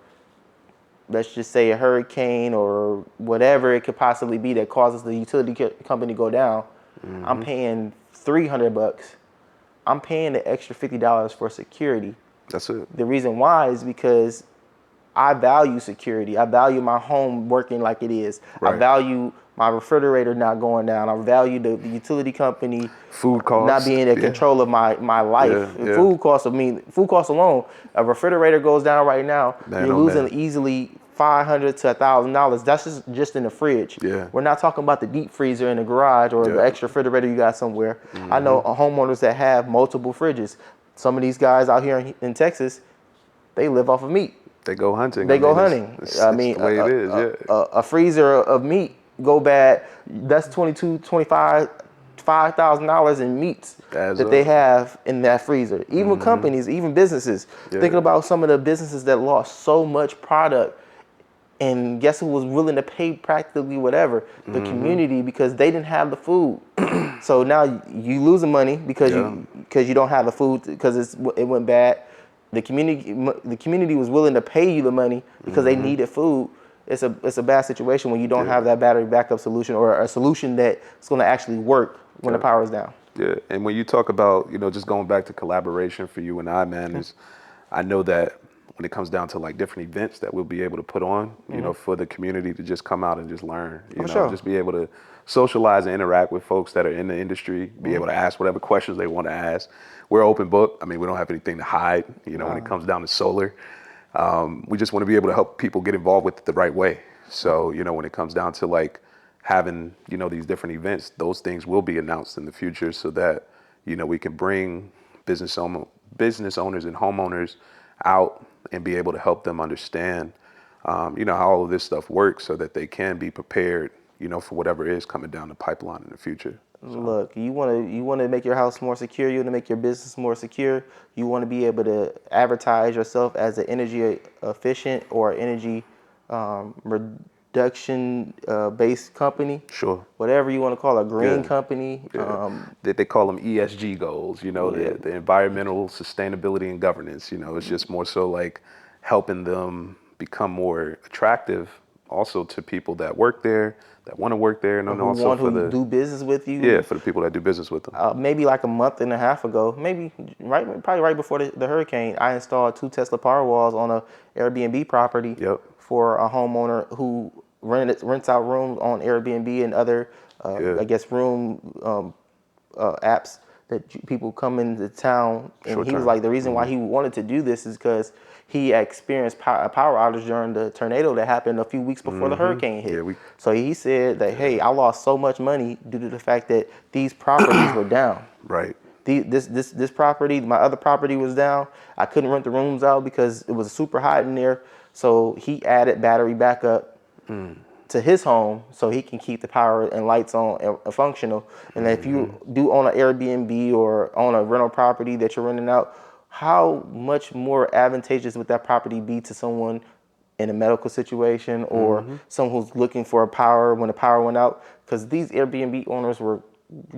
let's just say a hurricane or whatever it could possibly be that causes the utility company to go down, I'm paying $300. I'm paying the extra $50 for security. That's it. The reason why is because I value security. I value my home working like it is. Right. I value my refrigerator not going down. I value the utility company Food not costs. being in control of my life. Yeah. Food costs alone. A refrigerator goes down right now, Man, you're oh, losing man. easily $500 to $1,000. That's just in the fridge. Yeah. We're not talking about the deep freezer in the garage or the extra refrigerator you got somewhere. I know homeowners that have multiple fridges. Some of these guys out here in Texas, they live off of meat. They go hunting. They go hunting. It's the way it is. A freezer of meat go bad. That's $5,000 in meats that they have in that freezer. Even companies, even businesses. Yeah. Thinking about some of the businesses that lost so much product, and guess who was willing to pay practically whatever? The community, because they didn't have the food. So now you losing money because you don't have the food because it went bad. The community was willing to pay you the money because they needed food. It's a bad situation when you don't have that battery backup solution, or a solution that's going to actually work when the power is down. Yeah, and when you talk about, just going back to collaboration for you and I, man, is I know that when it comes down to like different events that we'll be able to put on, for the community to just come out and just learn, Sure. just be able to socialize and interact with folks that are in the industry, be able to ask whatever questions they want to ask. We're open book. I mean, we don't have anything to hide, when it comes down to solar. We just want to be able to help people get involved with it the right way. So, when it comes down to like having, these different events, those things will be announced in the future so that, we can bring business owners and homeowners out and be able to help them understand, how all of this stuff works so that they can be prepared, for whatever is coming down the pipeline in the future. So. Look, you want to make your house more secure. You want to make your business more secure. You want to be able to advertise yourself as an energy efficient or energy reduction based company. Sure. Whatever you want to call a green company. Yeah. They call them ESG goals. The environmental sustainability and governance. It's just more so like helping them become more attractive, also to people that work there, that want to work there, and then also for the do business with you. Yeah, for the people that do business with them. Maybe like a month and a half ago, probably right before the hurricane, I installed 2 Tesla Powerwalls on a Airbnb property for a homeowner who rents out rooms on Airbnb and other, I guess, room apps that people come into town. And Short he was term. like, the reason why he wanted to do this is because he experienced a power outage during the tornado that happened a few weeks before the hurricane hit. Yeah, so he said that, hey, I lost so much money due to the fact that these properties were down. Right. This property, my other property was down. I couldn't rent the rooms out because it was super hot in there. So he added battery backup to his home so he can keep the power and lights on and functional. And if you do own an Airbnb or own a rental property that you're renting out, how much more advantageous would that property be to someone in a medical situation or someone who's looking for a power when the power went out? Because these Airbnb owners were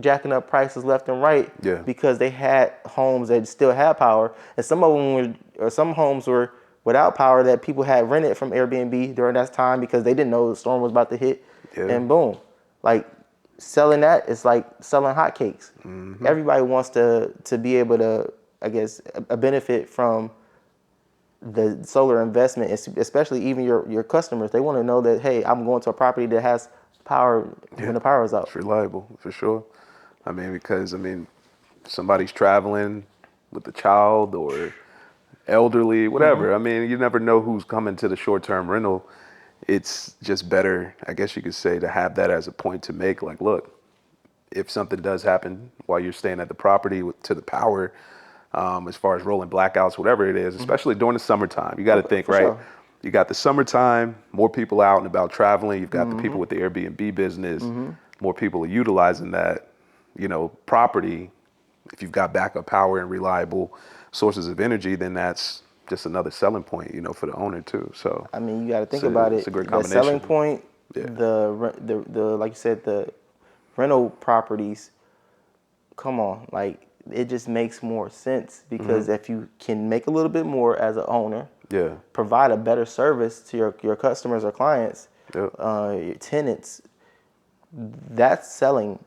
jacking up prices left and right because they had homes that still had power, and some of them were, or some homes were without power that people had rented from Airbnb during that time because they didn't know the storm was about to hit, and boom, like selling that is like selling hotcakes. Everybody wants to be able to, I guess, a benefit from the solar investment, especially even your customers. They want to know that, hey, I'm going to a property that has power when the power is out. It's reliable, for sure. I mean, because, somebody's traveling with a child or elderly, whatever. I mean, you never know who's coming to the short-term rental. It's just better, I guess you could say, to have that as a point to make. Like, look, if something does happen while you're staying at the property to the power, as far as rolling blackouts, whatever it is, especially during the summertime, you got to think, right? Sure. You got the summertime, more people out and about traveling. You've got the people with the Airbnb business. More people are utilizing that, property. If you've got backup power and reliable sources of energy, then that's just another selling point, for the owner too. So I mean, you got to think about it. It's a great The combination. selling point, the like you said, the rental properties. Come on, like it just makes more sense because if you can make a little bit more as an owner, provide a better service to your customers or clients, your tenants, that's selling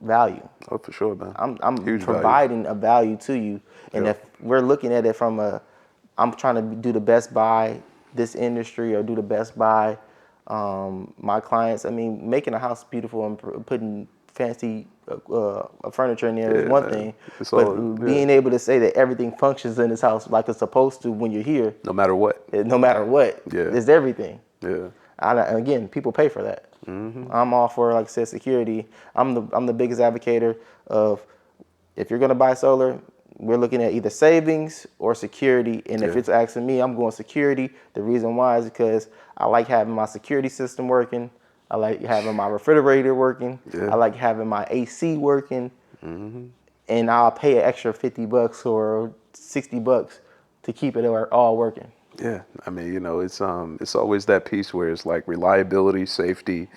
value. Oh, for sure, man. I'm Huge providing a value to you, and if we're looking at it from I'm trying to do the best by this industry or do the best by my clients. I mean, making a house beautiful and putting fancy furniture in there is one thing, but being able to say that everything functions in this house like it's supposed to when you're here, no matter what, is everything. Yeah. And again, people pay for that. I'm all for, like I said, security. I'm the biggest advocate of, if you're gonna buy solar, we're looking at either savings or security. And if it's asking me, I'm going security. The reason why is because I like having my security system working. I like having my refrigerator working. I like having my AC working. And I'll pay an extra $50 or $60 to keep it all working. Yeah, I mean, it's always that piece where it's like reliability, safety,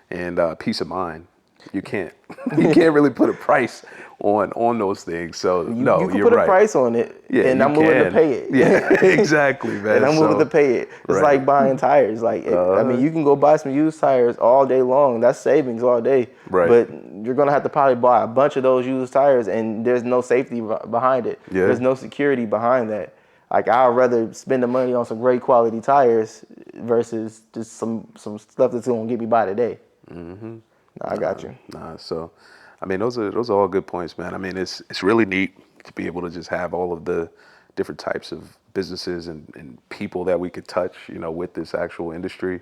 and peace of mind. You can't really put a price on those things. So you you're can put right. a price on it, and I'm willing to pay it. Yeah, exactly, man. And I'm willing to pay it. It's like buying tires. Like I mean, you can go buy some used tires all day long. That's savings all day. Right. But you're gonna have to probably buy a bunch of those used tires, and there's no safety behind it. Yeah. There's no security behind that. Like, I'd rather spend the money on some great quality tires versus just some stuff that's gonna get me by today. I got you. So, I mean, those are all good points, man. I mean, it's really neat to be able to just have all of the different types of businesses and people that we could touch, with this actual industry.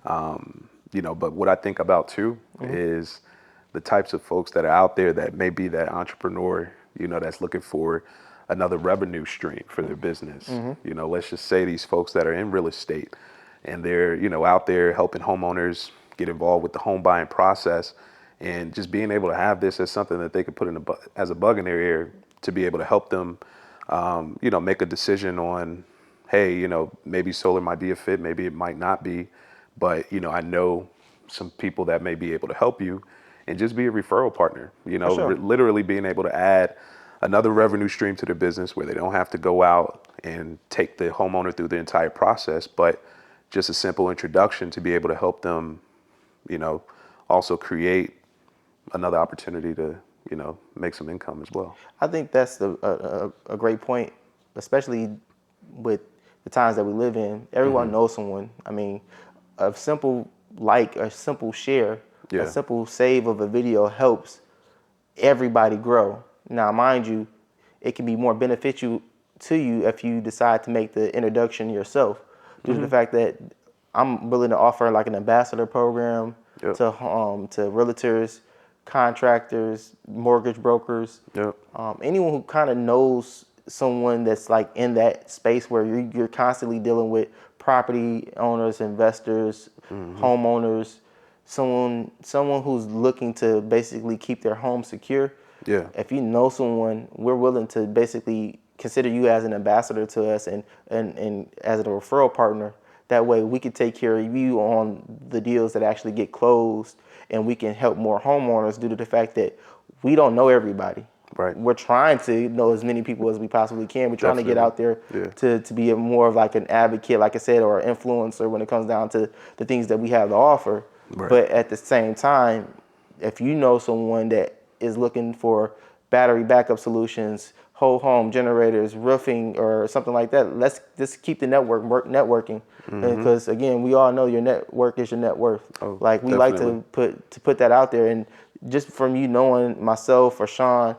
But what I think about too is the types of folks that are out there that may be that entrepreneur, that's looking for another revenue stream for their business. Let's just say these folks that are in real estate and they're, out there helping homeowners get involved with the home buying process, and just being able to have this as something that they could put in as a bug in their ear to be able to help them, make a decision on, hey, maybe solar might be a fit, maybe it might not be, but, I know some people that may be able to help you, and just be a referral partner, Sure. Literally being able to add another revenue stream to their business where they don't have to go out and take the homeowner through the entire process, but just a simple introduction to be able to help them, also create another opportunity to, make some income as well. I think that's a great point, especially with the times that we live in. Everyone knows someone. I mean, a simple like, a simple share, a Yeah. simple save of a video helps everybody grow. Now, mind you, it can be more beneficial to you if you decide to make the introduction yourself, due to the fact that I'm willing to offer like an ambassador program Yep. to realtors, contractors, mortgage brokers, Yep. anyone who kind of knows someone that's like in that space where you're constantly dealing with property owners, investors, homeowners, someone who's looking to basically keep their home secure. Yeah. If you know someone, we're willing to basically consider you as an ambassador to us and as a referral partner. That way we can take care of you on the deals that actually get closed, and we can help more homeowners due to the fact that we don't know everybody. Right. We're trying to know as many people as we possibly can. We're trying to get out there Yeah. to be more of like an advocate, like I said, or an influencer when it comes down to the things that we have to offer. Right. But at the same time, if you know someone that is looking for battery backup solutions, whole home generators, roofing, or something like that, let's just keep the networking. Because again, we all know your network is your net worth. Oh, Like we definitely. like to put that out there, and just from you knowing myself or Sean,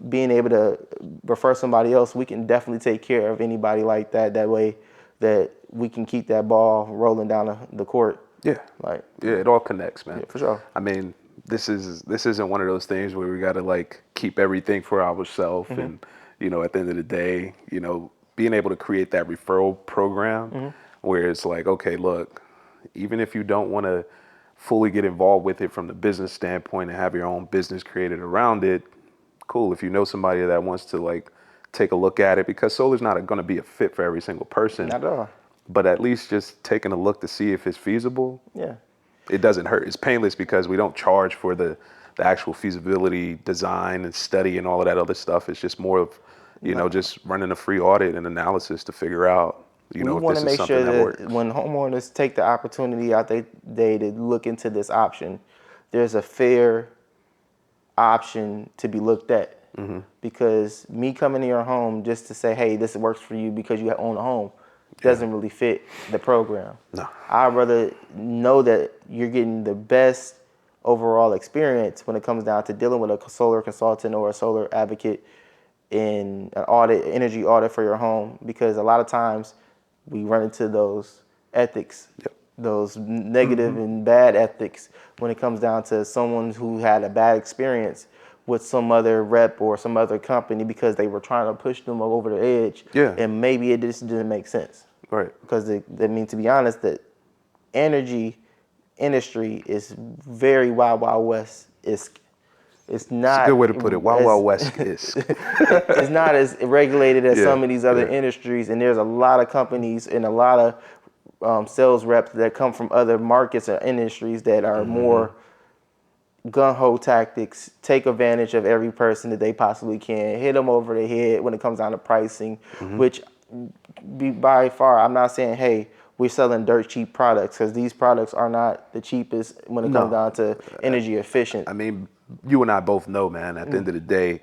being able to refer somebody else, we can definitely take care of anybody like that. That way, that we can keep that ball rolling down the court. Yeah. Like, Yeah, it all connects, man. yeah, for sure. I mean, this isn't one of those things where we got to like keep everything for ourselves. And, at the end of the day, being able to create that referral program where it's like, okay, look, even if you don't want to fully get involved with it from the business standpoint and have your own business created around it, cool. If you know somebody that wants to like take a look at it, because solar's not going to be a fit for every single person, Not at all. but at least just taking a look to see if it's feasible, Yeah. it doesn't hurt. It's painless because we don't charge for the actual feasibility design and study and all of that other stuff. It's just more of, just running a free audit and analysis to figure out, We if want this to is make something sure that works. that when homeowners take the opportunity out they to look into this option, there's a fair option to be looked at. Because me coming to your home just to say, hey, this works for you because you own a home, doesn't really fit the program. No. I'd rather know that you're getting the best overall experience when it comes down to dealing with a solar consultant or a solar advocate in an audit, energy audit for your home, because a lot of times we run into those ethics, those negative and bad ethics when it comes down to someone who had a bad experience with some other rep or some other company because they were trying to push them over the edge. Yeah. And maybe it just didn't make sense. Right. Because to be honest, the energy industry is very wild, wild west. It's It's a not good way to put it. Wild as, Wild West is. it's not as regulated as Yeah, some of these other yeah. industries, and there's a lot of companies and a lot of sales reps that come from other markets or industries that are more gun-ho tactics, take advantage of every person that they possibly can, hit them over the head when it comes down to pricing, which by far, I'm not saying, hey, we're selling dirt cheap products, because these products are not the cheapest when it comes No. down to energy efficient. I mean, you and I both know, man, at the end of the day,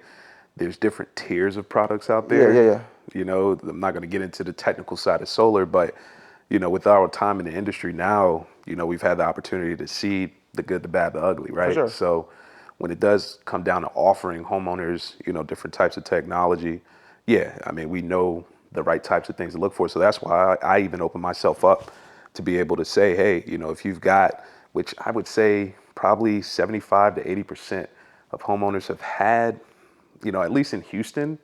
there's different tiers of products out there. Yeah. I'm not going to get into the technical side of solar, but, with our time in the industry now, we've had the opportunity to see the good, the bad, the ugly, right? sure. So when it does come down to offering homeowners, different types of technology, yeah, I mean, we know the right types of things to look for. So that's why I even open myself up to be able to say, hey, if you've got, which I would say probably 75 to 80% of homeowners have had, at least in Houston,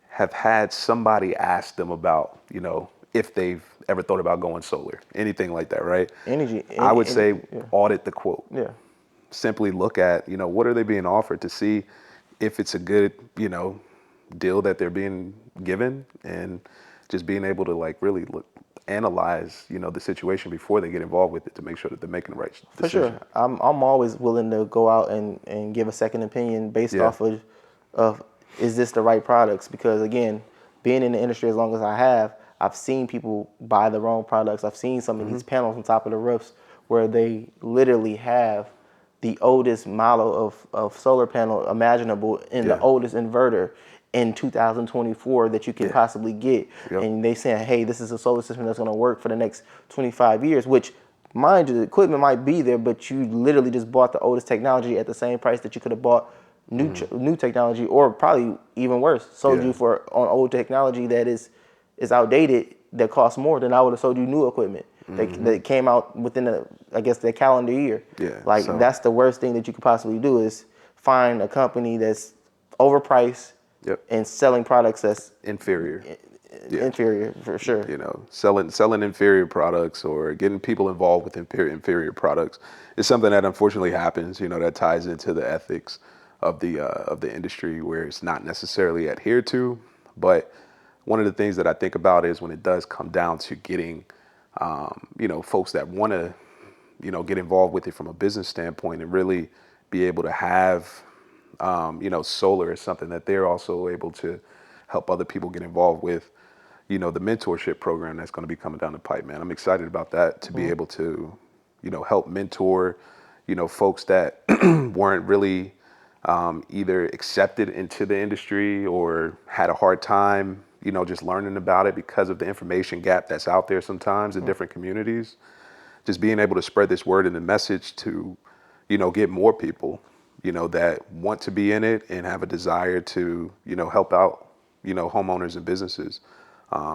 have had somebody ask them about, if they've ever thought about going solar, anything like that, right? I would say audit the quote. Yeah. Simply look at, what are they being offered to see if it's a good, deal that they're being given, and just being able to like really analyze, the situation before they get involved with it to make sure that they're making the right decision. For sure. I'm always willing to go out and give a second opinion based Yeah. off of is this the right products? Because again, being in the industry as long as I have, I've seen people buy the wrong products. I've seen some of these panels on top of the roofs where they literally have the oldest model of solar panel imaginable in the Yeah. oldest inverter. in 2024 that you can possibly get. Yep. And they saying, hey, this is a solar system that's going to work for the next 25 years, which, mind you, the equipment might be there, but you literally just bought the oldest technology at the same price that you could have bought new technology, or probably even worse, sold you for on old technology that is outdated, that costs more than I would have sold you new equipment that came out within the calendar year. Yeah, Like, so- that's the worst thing that you could possibly do, is find a company that's overpriced and selling products that's inferior. inferior, for sure. You know, selling inferior products or getting people involved with inferior products is something that unfortunately happens. You know, that ties into the ethics of the industry, where it's not necessarily adhered to. But one of the things that I think about is when it does come down to getting, you know, folks that want to, you know, get involved with it from a business standpoint and really be able to have, you know, solar is something that they're also able to help other people get involved with. You know, the mentorship program that's going to be coming down the pipe, man. I'm excited about that, to be able to, you know, help mentor, you know, folks that weren't really either accepted into the industry or had a hard time, you know, just learning about it because of the information gap that's out there sometimes in different communities. Just being able to spread this word and the message to, you know, get more people, you know, that want to be in it and have a desire to, you know, help out, you know, homeowners and businesses,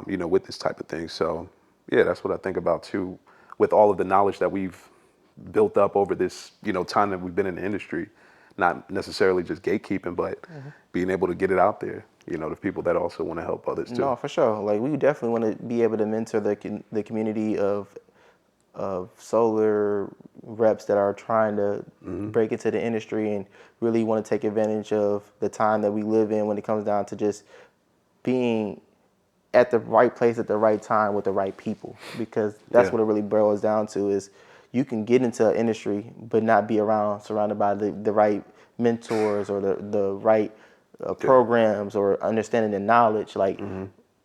you know, with this type of thing. So, yeah, that's what I think about too, with all of the knowledge that we've built up over this, you know, time that we've been in the industry, not necessarily just gatekeeping, but being able to get it out there, you know, to people that also want to help others too. No, for sure. Like, we definitely want to be able to mentor the community of solar reps that are trying to break into the industry and really want to take advantage of the time that we live in when it comes down to just being at the right place at the right time with the right people, because that's what it really boils down to, is you can get into an industry but not be surrounded by the right mentors or the right programs or understanding the knowledge. Like,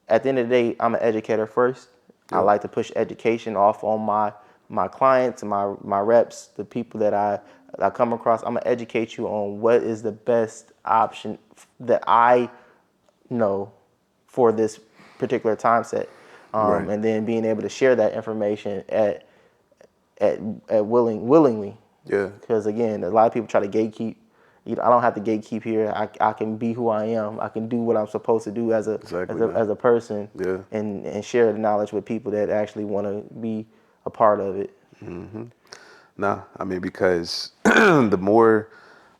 at the end of the day, I'm an educator first. I like to push education off on my clients and my reps, the people that I come across. I'm gonna educate you on what is the best option that I know for this particular time set, and then being able to share that information willingly. Yeah. Because again, a lot of people try to gatekeep. You know, I don't have to gatekeep here. I can be who I am. I can do what I'm supposed to do as a person, and share the knowledge with people that actually want to be a part of it. Nah, I mean, because the more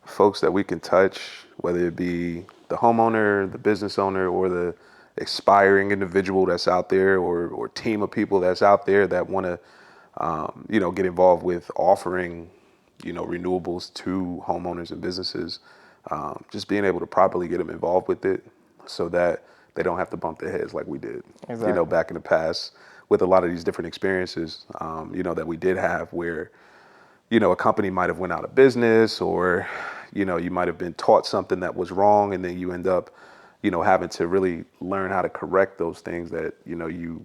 folks that we can touch, whether it be the homeowner, the business owner, or the aspiring individual that's out there, or team of people that's out there that want to, you know, get involved with offering, you know, renewables to homeowners and businesses, just being able to properly get them involved with it so that they don't have to bump their heads like we did, you know, back in the past with a lot of these different experiences, you know, that we did have where, you know, a company might have went out of business, or, you know, you might have been taught something that was wrong, and then you end up, you know, having to really learn how to correct those things that, you know, you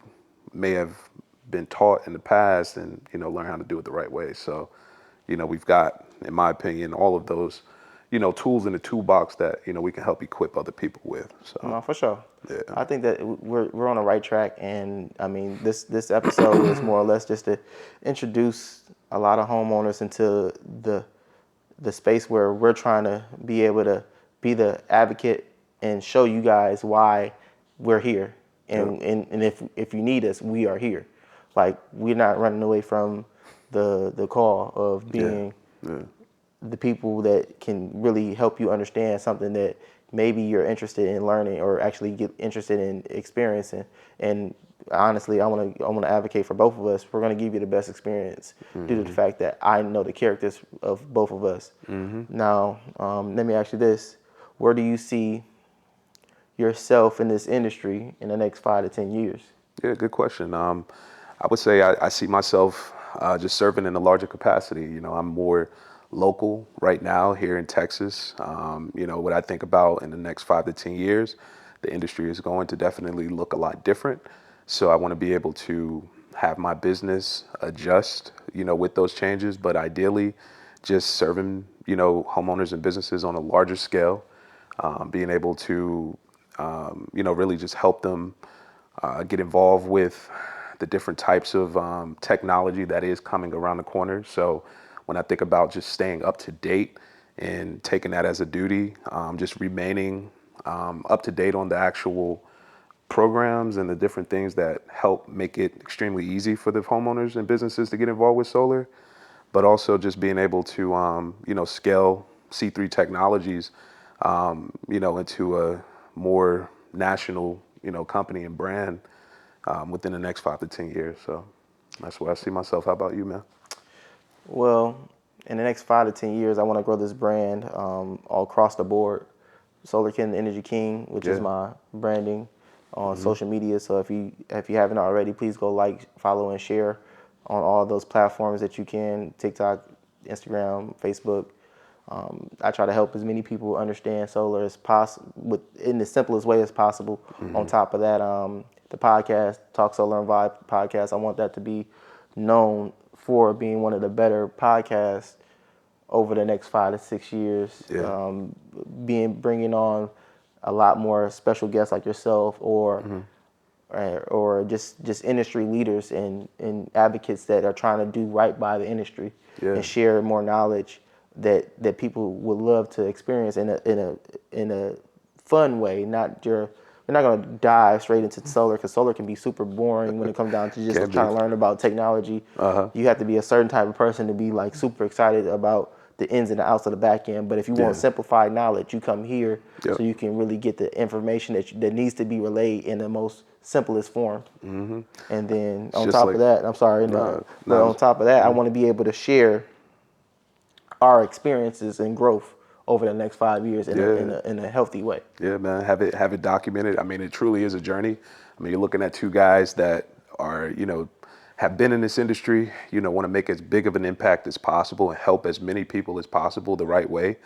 may have been taught in the past, and, you know, learn how to do it the right way. So, you know, we've got, in my opinion, all of those, you know, tools in the toolbox that, you know, we can help equip other people with. So, No, for sure. Yeah. I think that we're on the right track, and I mean, this episode is more or less just to introduce a lot of homeowners into the space where we're trying to be able to be the advocate and show you guys why we're here, and if you need us, we are here. Like, we're not running away from the call of being the people that can really help you understand something that maybe you're interested in learning or actually get interested in experiencing. And honestly, I want to advocate for both of us. We're going to give you the best experience due to the fact that I know the characters of both of us. Now, let me ask you this: where do you see yourself in this industry in the next 5 to 10 years? Yeah, good question. I would say I see myself just serving in a larger capacity. You know, I'm more local right now here in Texas. You know, what I think about in the next 5 to 10 years, the industry is going to definitely look a lot different. So I want to be able to have my business adjust, you know, with those changes, but ideally just serving, you know, homeowners and businesses on a larger scale, being able to, really just help them get involved with the different types of technology that is coming around the corner. So when I think about just staying up to date and taking that as a duty, just remaining up to date on the actual programs and the different things that help make it extremely easy for the homeowners and businesses to get involved with solar, but also just being able to, scale C3 technologies, into a more national, company and brand within the next 5 to 10 years. So that's where I see myself. How about you, man? Well, in the next 5 to 10 years, I want to grow this brand all across the board. Solar King, the Energy King, which is my branding on social media. So if you haven't already, please go like, follow, and share on all those platforms that you can: TikTok, Instagram, Facebook. I try to help as many people understand solar as possible, in the simplest way as possible. On top of that, the podcast, Talk Solar and Vibe podcast, I want that to be known for being one of the better podcasts over the next 5 to 6 years. Yeah. Bringing on a lot more special guests like yourself, or just industry leaders and advocates that are trying to do right by the industry and share more knowledge that people would love to experience in a fun way. We're not going to dive straight into solar, because solar can be super boring when it comes down to just trying to learn about technology. You have to be a certain type of person to be like super excited about the ins and the outs of the back end. But if you want simplified knowledge, you come here so you can really get the information that needs to be relayed in the most simplest form. And then on top of that, I'm sorry, but on top of that, I want to be able to share our experiences and growth over the next 5 years in a healthy way. Yeah, man, have it documented. I mean, it truly is a journey. I mean, you're looking at two guys that are, have been in this industry, want to make as big of an impact as possible and help as many people as possible the right way.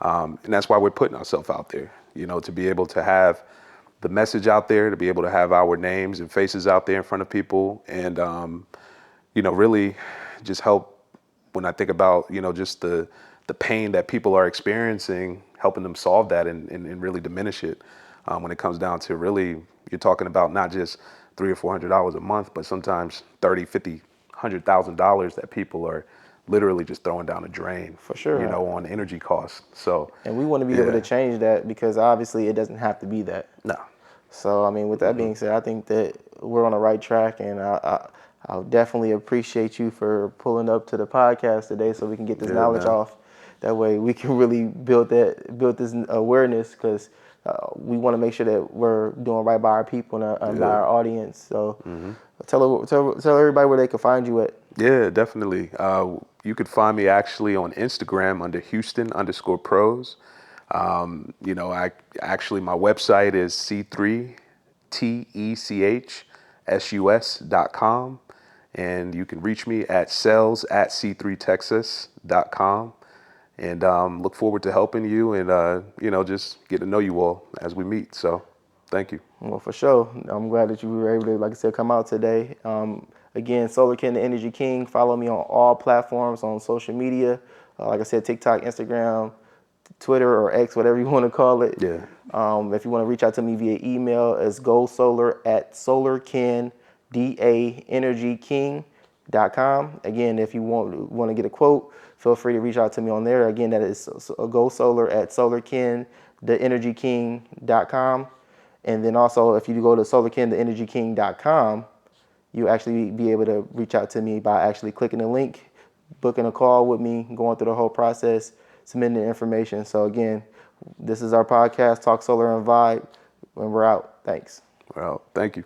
And that's why we're putting ourselves out there, to be able to have the message out there, to be able to have our names and faces out there in front of people, and, really just help. When I think about, just the pain that people are experiencing, helping them solve that and really diminish it. When it comes down to really, you're talking about not just $300 or $400 a month, but sometimes $30,000, $50,000, $100,000 that people are literally just throwing down the drain. For sure. On energy costs. So. And we want to be able to change that, because obviously it doesn't have to be that. No. So, I mean, with that being said, I think that we're on the right track, and I'll definitely appreciate you for pulling up to the podcast today so we can get this knowledge off. That way we can really build this awareness, because we want to make sure that we're doing right by our people and by our audience. So tell everybody where they can find you at. Yeah, definitely. You could find me actually on Instagram under Houston_pros. My website is C3TECHSUS.com. And you can reach me at sales@c3texas.com. And look forward to helping you and, just get to know you all as we meet. So thank you. Well, for sure. I'm glad that you were able to, like I said, come out today. Again, Solar King, the Energy King. Follow me on all platforms on social media. Like I said, TikTok, Instagram, Twitter, or X, whatever you want to call it. Yeah. If you want to reach out to me via email, it's gosolar@solarkin.com. Again, if you want to get a quote, feel free to reach out to me on there. Again, that is gosolar@solarkin.com. And then also, if you go to solarkin.theenergyking.com, you actually be able to reach out to me by actually clicking the link, booking a call with me, going through the whole process, submitting the information. So again, this is our podcast, Talk Solar and Vibe, and we're out. Thanks. Well, thank you.